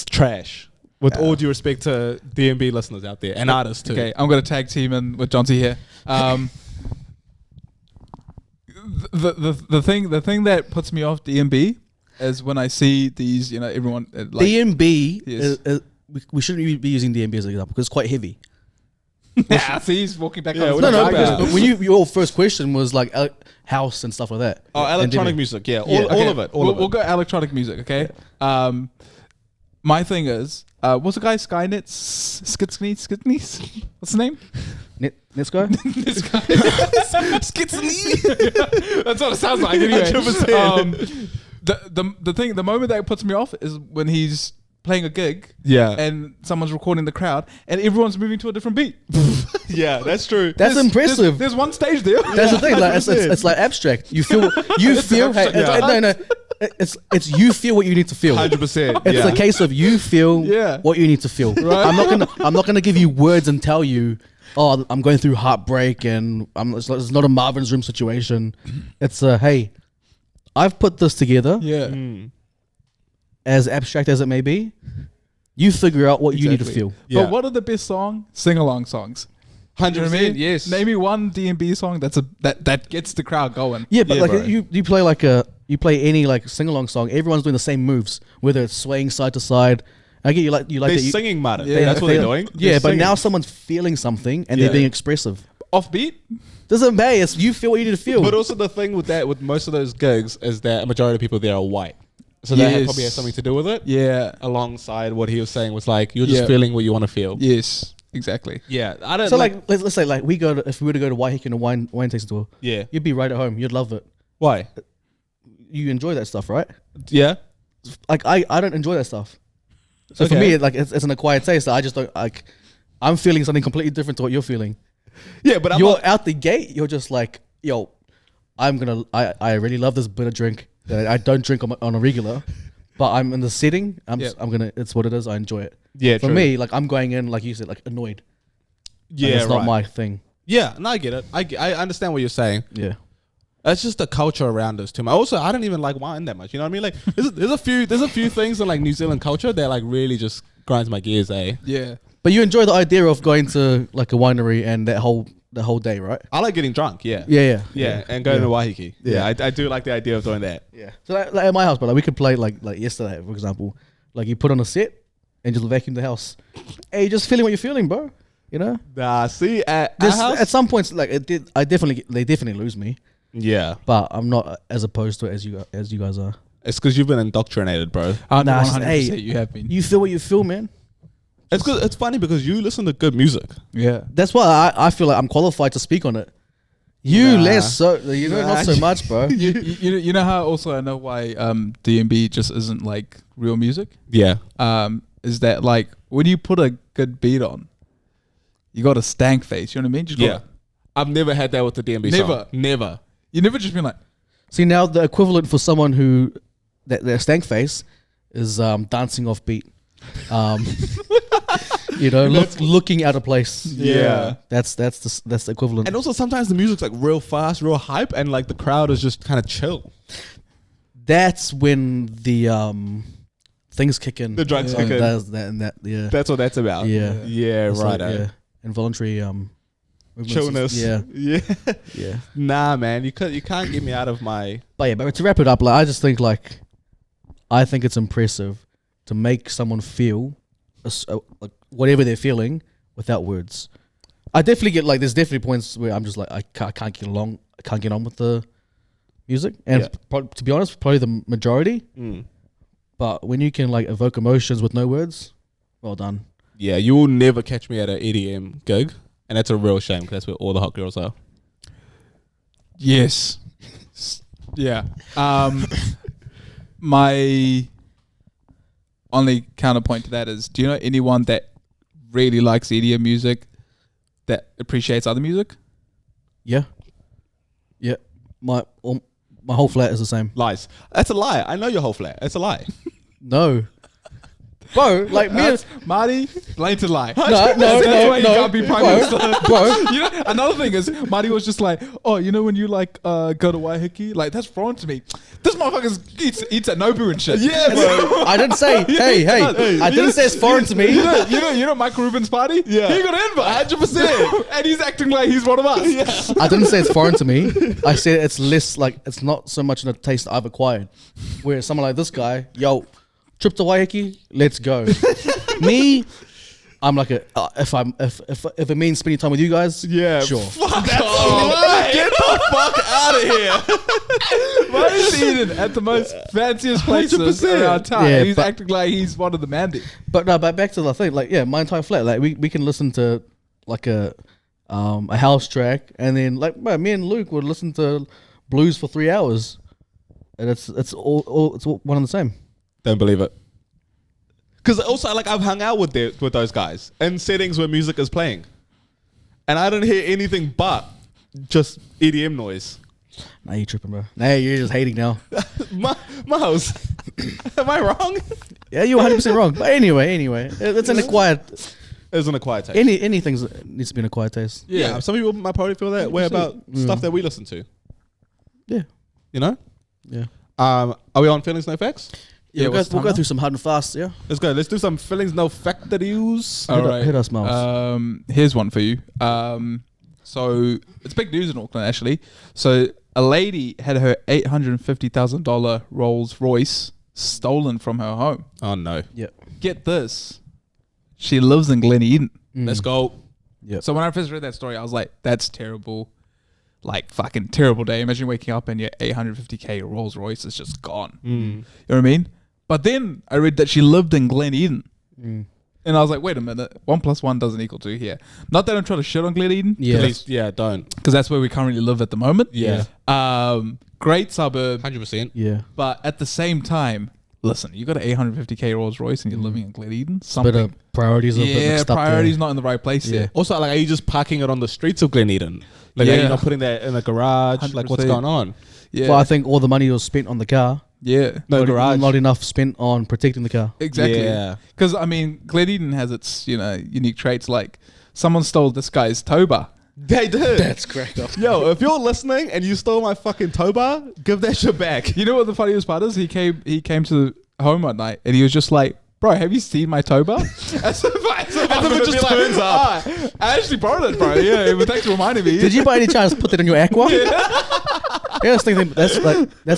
trash. With all due respect to DMB listeners out there and artists too. Okay, I'm gonna tag team in with John T here. The thing that puts me off DMB is when I see these, everyone like DMB. Yes. We shouldn't be using DMB as an example because it's quite heavy. yeah, see, he's walking back. Yeah, on what his are you No, talking because about? when your first question was like house and stuff like that. Oh, And electronic DMB. music. Yeah, Yeah, all of it. All of We'll it. go electronic music, okay? My thing is, what's the guy? Skynet, Skitsney? What's his name? Let's go. This guy. Skitsney. That's what it sounds like. Anyway, 100%. the moment that puts me off is when he's playing a gig, Yeah. and someone's recording the crowd, and everyone's moving to a different beat. Yeah, that's true. That's impressive. There's one stage there. That's the thing. Like it's like abstract. You feel. Hey, no. It's you feel what you need to feel. 100%. It's yeah. a case of you feel Yeah. what you need to feel. Right. I'm not gonna give you words and tell you, oh, I'm going through heartbreak and it's not a Marvin's Room situation. It's hey, I've put this together. Yeah. As abstract as it may be, you figure out what you need to Exactly. feel. Yeah. But what are the best sing-along songs? 100%. You know what I mean? Yes. Name me one DMB song that gets the crowd going. Yeah, but Yeah, like bro. you play any like sing along song, everyone's doing the same moves, whether it's swaying side to side. I get you like They're that. singing, Martin. Yeah. That's what they're doing. Yeah, They're but singing. now someone's feeling something and Yeah. they're being expressive. Offbeat? Doesn't matter. It's you feel what you need to feel. But also the thing with most of those gigs is that a majority of people there are white. So that Yes. probably has something to do with it. Yeah. Alongside what he was saying was like, you're just Yeah. feeling what you want to feel. Yes. Exactly. Yeah. I don't so like let's say like if we were to go to Waiheke and a wine tasting tour, Yeah. you'd be right at home. You'd love it. Why? You enjoy that stuff, right? Yeah. Like I don't enjoy that stuff. So for Okay. me, like it's an acquired taste. I just don't like. I'm feeling something completely different to what you're feeling. Yeah, but I'm You're not, out the gate. You're just like, yo, I really love this bitter drink that I don't drink on a regular, but I'm in the setting. It's what it is. I enjoy it. Yeah, For true. me, like I'm going in, like you said, like annoyed. yeah, Like, it's not right. my thing. Yeah, no, I get it. I understand what you're saying. Yeah. It's just the culture around us too much. Also, I don't even like wine that much. You know what I mean? Like, there's a few things in like New Zealand culture that like really just grinds my gears. Yeah. But you enjoy the idea of going to like a winery and that whole day, right? I like getting drunk. Yeah. Yeah. Yeah, and going to Waiheke. Yeah. Yeah, I do like the idea of doing that. Yeah. So like at my house, but like we could play like yesterday, for example. Like you put on a set and just vacuum the house. Hey, you're just feeling what you're feeling, bro. You know? Nah, see, at There's, our house, at some points, like they definitely lose me, yeah, but I'm not as opposed to it as you guys are. it's because you've been indoctrinated, bro. Nah, 100%, hey, you have been. You feel what you feel, man. It's good. It's funny because you listen to good music. Yeah. That's why I feel like I'm qualified to speak on it. You Nah. less so, you know, not so much, bro. You know how also I know why DMB just isn't like real music? Yeah, Is that like when you put a good beat on, you got a stank face, you know what I mean? Just yeah. gotta- I've never had that with the DMB Never. song. Never. you never just been like, See, now the equivalent for someone who their stank face is dancing off beat. You know, looking out of place. Yeah. That's the equivalent. And also sometimes the music's like real fast, real hype, and like the crowd is just kind of chill. That's when the things kick in. The drugs kick in. Yeah. That's what that's about. Yeah. Yeah, It's right. like, yeah. Involuntary movements. Chillness. Yeah. Yeah. Yeah. Nah, man, you can't get me out of my. But to wrap it up, like I just think I think it's impressive to make someone feel like whatever they're feeling without words. I definitely get like there's definitely points where I'm just like I can't get along, I can't get on with the music, and to be honest, probably the majority. But when you can like evoke emotions with no words, well done. Yeah, you will never catch me at an EDM gig, and that's a real shame because that's where all the hot girls are. Yes. Yeah. My only counterpoint to that is, do you know anyone that really likes EDM music that appreciates other music? Yeah. My whole flat is the same. Lies. That's a lie. I know your whole flat. That's a lie. No. Bro, like me and Marty, blatant lie. no, That's why you no, can't be prime bro, minister. bro. You know, another thing is, Marty was just like, oh, you know when you like go to Waiheke? Like, that's foreign to me. This motherfucker eats at Nobu and shit. Yeah, bro. I didn't say, hey, I didn't say it's foreign to me. You know Michael Rubin's party? Yeah. He got an invite. 100%. And he's acting like he's one of us. Yeah. I didn't say it's foreign to me. I said it's less like it's not so much in a taste I've acquired. Whereas someone like this guy, yo, trip to Waiheke, let's go. Me, I'm like if it means spending time with you guys, Yeah. sure. Fuck that's a lie. Get the fuck out of here. Marty's eating at the most fanciest places 100%. around town. Yeah, and he's but- acting like he's one of the Mandy. But back to the thing, like my entire flat, like we can listen to like a house track, and then like bro, me and Luke would listen to blues for 3 hours, and it's all one and the same. Don't believe it. Because also, like, I've hung out with those guys in settings where music is playing, and I didn't hear anything but just EDM noise. Nah, you tripping, bro. Nah, you're just hating now. Miles, am I wrong? Yeah, you're 100% wrong. But anyway, it's an acquired. It's an acquired taste. Anything needs to be an acquired taste. Yeah, some people might probably feel that way about stuff that we listen to. Yeah, You know? yeah. Are we on Feelings No Facts? Yeah, what's we'll time go now? through some hard and fast. Yeah. Let's go. Let's do some Feelings No Factories. All right. Hit us, Miles. Here's one for you. So it's big news in Auckland, actually. So a lady had her $850,000 Rolls Royce stolen from her home. Oh, no. Yeah. Get this. She lives in Glen Eden. Let's go. Yeah. So when I first read that story, I was like, that's terrible. Like, fucking terrible day. Imagine waking up and your 850K Rolls Royce is just gone. You know what I mean? But then I read that she lived in Glen Eden. And I was like, wait a minute. 1 + 1 doesn't equal 2 here. Not that I'm trying to shit on Glen Eden. Yeah. Please, don't. Because that's where we currently live at the moment. Yeah. Great suburb. 100%. Yeah. But at the same time, listen, you got an 850K Rolls Royce and you're living in Glen Eden. But Something. priorities are a bit Yeah, mixed up priorities there. not in the right place Yeah. there. Also, like, are you just parking it on the streets of Glen Eden? Like, are you not putting that in a garage? Like, what's 100%. going on? Yeah. Well, I think all the money was spent on the car. Yeah. No garage. Not enough spent on protecting the car. Exactly. Yeah. Because, I mean, Glen Eden has its, unique traits. Like, someone stole this guy's tow bar. They did. That's cracked up. Yo, if you're listening and you stole my fucking tow bar, give that shit back. You know what the funniest part is? He came to home one night and he was just like, bro, have you seen my tow bar? as if it just turns up. I actually borrowed it, bro. Yeah, but thanks for reminding me. Did you by any chance put that in your aqua? Yeah, I was thinking that's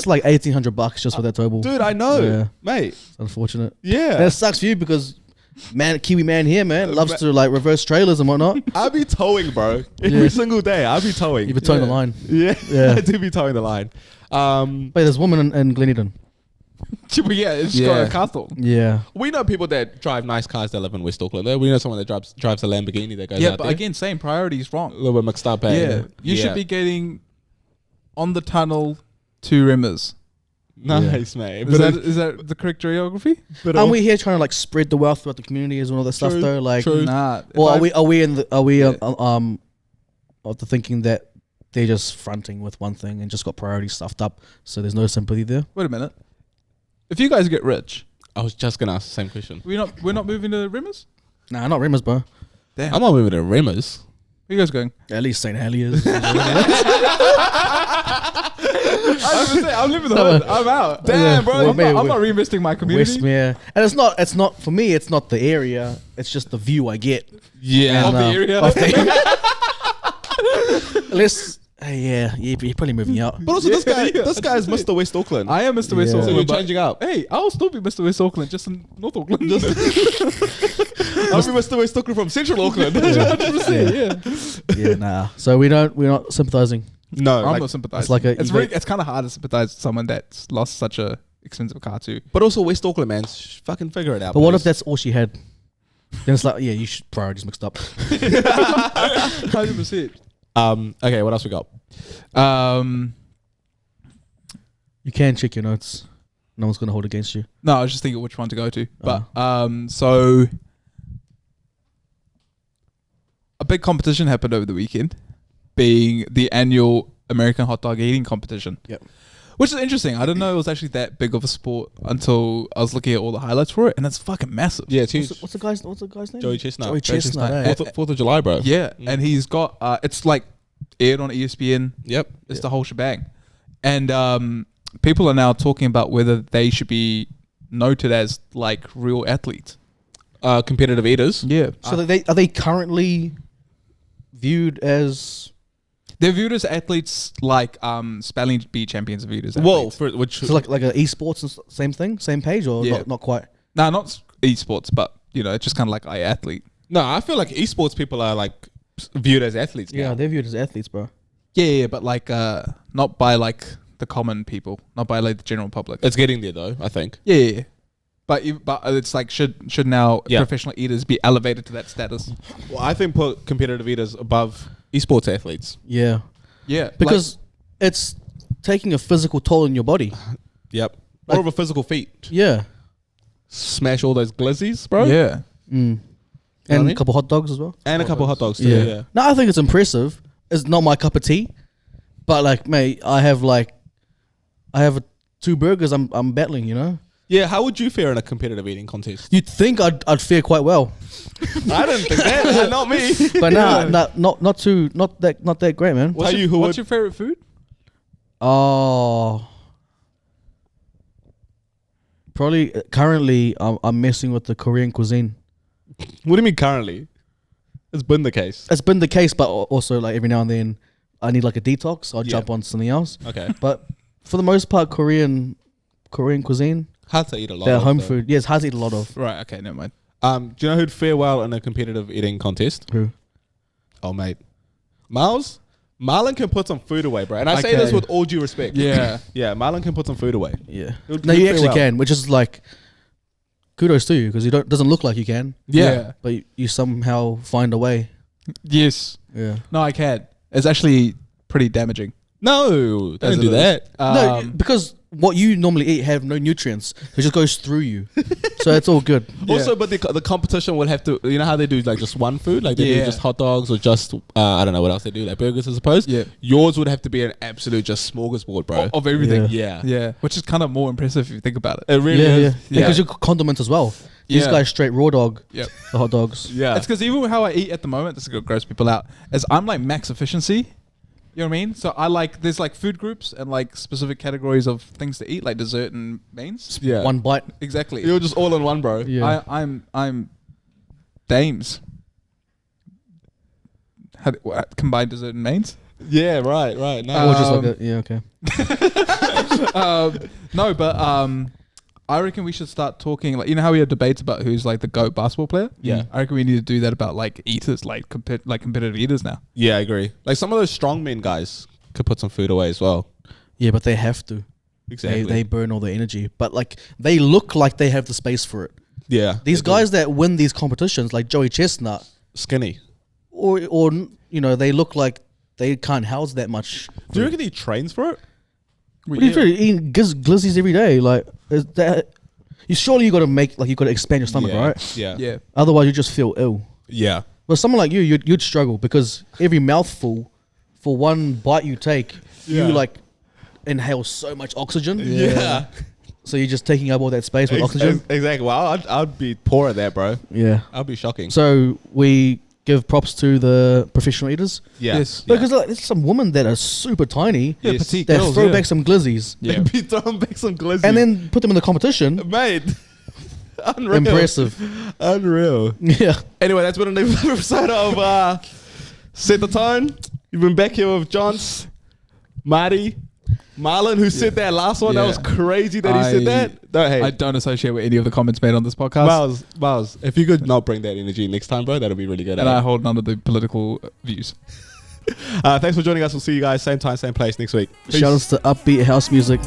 like $1,800 just for that tow ball. Dude, I know. Yeah. Mate. It's unfortunate. Yeah. That sucks for you because Kiwi man here, man, loves to like reverse trailers and whatnot. I be towing, bro. Every single day. I be towing. You've been towing the line. Yeah. Yeah. I do be towing the line. But there's a woman in Glen Eden. But yeah, it's got a castle. Yeah. We know people that drive nice cars that live in West Auckland. We know someone that drives a Lamborghini that goes Yeah, out but there. again, same priorities wrong. A little bit mixed up. Yeah, you should be getting on the tunnel to Rimmers. Nice, mate. Is that the correct geography? Aren't we here trying to like spread the wealth throughout the community and all that stuff True, though? Like, true. Nah. well, are we of the thinking that they're just fronting with one thing and just got priorities stuffed up, so there's no sympathy there? Wait a minute. If you guys get rich, I was just gonna ask the same question. we're not moving to Rimmers? Nah, not Rimmers, bro. Damn. I'm not moving to Rimmers. Where you guys going? At least St. Heliers. I'm living the hood. I'm out. Damn, bro. I'm not reinvesting my community. Westmere. And it's not for me, it's not the area, it's just the view I get. Yeah. Of the area. You're probably moving out. But also, this guy is Mr. West Auckland. I am Mr. West Yeah. So Auckland. you're but- changing up. Hey, I'll still be Mr. West Auckland, just in North Auckland. I'll be Mr. West Auckland from Central Auckland. 100%, yeah. Yeah, nah. So we're not sympathizing. No, I'm like, not sympathizing. it's like a- it's kind of hard to sympathize with someone that's lost such a expensive car too. but also West Auckland, man. Fucking figure it out. But what if please. that's all she had? Then it's like, yeah, you should priorities mixed up. 100%. Okay, what else we got? You can check your notes. No one's gonna hold against you. No, I was just thinking which one to go to. But so a big competition happened over the weekend, being the annual American hot dog eating competition. Yep. Which is interesting. I didn't know it was actually that big of a sport until I was looking at all the highlights for it, and it's fucking massive. Yeah, it's huge. What's the guy's name? Joey Chestnut. Joey Chestnut. eh? 4th of July, bro. Yeah, and he's got it's like aired on ESPN. Yep. It's the whole shebang, and people are now talking about whether they should be noted as like real athletes. Competitive eaters. Yeah. So are they currently viewed as? They're viewed as athletes like spelling bee champions are viewed as Whoa, athletes. which So like a esports and same thing, same page, or Yeah. not quite? Nah, not esports, but you know, it's just kind of like athlete. no, I feel like esports people are like viewed as athletes. Yeah, now. they're viewed as athletes, bro. Yeah, but like not by like the common people, not by like the general public. It's getting there though. I think. Yeah. But it's like should now Yeah. professional eaters be elevated to that status? Well, I think put competitive eaters above esports athletes. Yeah, Yeah, because it's taking a physical toll on your body. Yep. Like- More of a physical feat. Yeah, Smash all those glizzies, bro. yeah. and I mean? a couple hot dogs as well. And a couple hot dogs too. Yeah. No, I think it's impressive. It's not my cup of tea, but like, mate, I have 2 burgers. I'm battling, you know. Yeah. How would you fare in a competitive eating contest? You'd think I'd fare quite well, I didn't think that. Not me. but not that great, man. Tell you who What's would. your favorite food? Oh, probably currently I'm messing with the Korean cuisine. What do you mean currently? It's been the case. It's been the case, but also like every now and then I need like a detox. So I'll Yeah. jump on something else. Okay. But for the most part, Korean cuisine, Hard to eat a lot. their of, home though. food. Yeah, it's hard to eat a lot of. Right. Okay. Never mind. Do you know who'd fare well in a competitive eating contest? Who? Oh, mate. Marls? Marlon can put some food away, bro. And I say this Okay. with all due respect. Yeah. Yeah, Marlon can put some food away. Yeah. He'll- No, he'll you fare actually well. can, which is like kudos to you because you doesn't look like you can, Yeah. but you somehow find a way. Yes. Yeah. No, I can. It's actually pretty damaging. No, As don't it do is. that. No, because what you normally eat have no nutrients. It just goes through you, so it's all good. Also, but the competition would have to, you know how they do like just one food? Like they do Yeah. just hot dogs or just, I don't know what else they do, like burgers, I suppose. Yeah. Yours would have to be an absolute just smorgasbord, bro. Of everything. Yeah. Yeah. Which is kind of more impressive if you think about it. It really Yeah, is. yeah. Because you condiment as well. These Yeah. guys straight raw dog Yep. the hot dogs. Yeah. It's because even how I eat at the moment, this is gonna gross people out, is I'm like max efficiency. You know what I mean? So I like, there's like food groups and like specific categories of things to eat, like dessert and mains. Yeah. One bite. Exactly. You're just all in one, bro. Yeah. I'm dames. What, combined dessert and mains? Yeah, right. No. Or just like a, yeah, okay. No, but I reckon we should start talking, like, you know how we have debates about who's like the GOAT basketball player? Yeah. I reckon we need to do that about like eaters, like competitive eaters now. Yeah, I agree. Like some of those strongmen guys could put some food away as well. Yeah, but they have to. Exactly. They burn all their energy. But like they look like they have the space for it. yeah. These they do. guys that win these competitions, like Joey Chestnut, Skinny. or you know, they look like they can't house that much. Do you reckon he trains for it? What are you doing? Eating glizzies every day? Like, is that? You surely you got to expand your stomach, yeah. right? Yeah. Yeah. Otherwise, you just feel ill. Yeah. But someone like you, you'd struggle because every mouthful, for one bite you take, Yeah. you like inhale so much oxygen. Yeah. So you're just taking up all that space with oxygen. Exactly. Well, I'd be poor at that, bro. Yeah. I'd be shocking. So we give props to the professional eaters. Yeah. Yes. Because like, there's some women that are super tiny Yeah, Yes. petite that girls. throw yeah. back some glizzies Yeah. Be throwing back some glizzy. and then put them in the competition. mate. Unreal. Impressive. Unreal. Yeah. Anyway, that's been another episode of Set the Tone. You've been back here with Johns, Marty, Marlon, who said that last one. That Yeah. was crazy that he said that. No, hey, I don't associate with any of the comments made on this podcast. Miles, if you could not bring that energy next time, bro, that'll be really good. And I hold none of the political views. Thanks for joining us. We'll see you guys same time, same place next week. Peace. Shout outs to upbeat house music.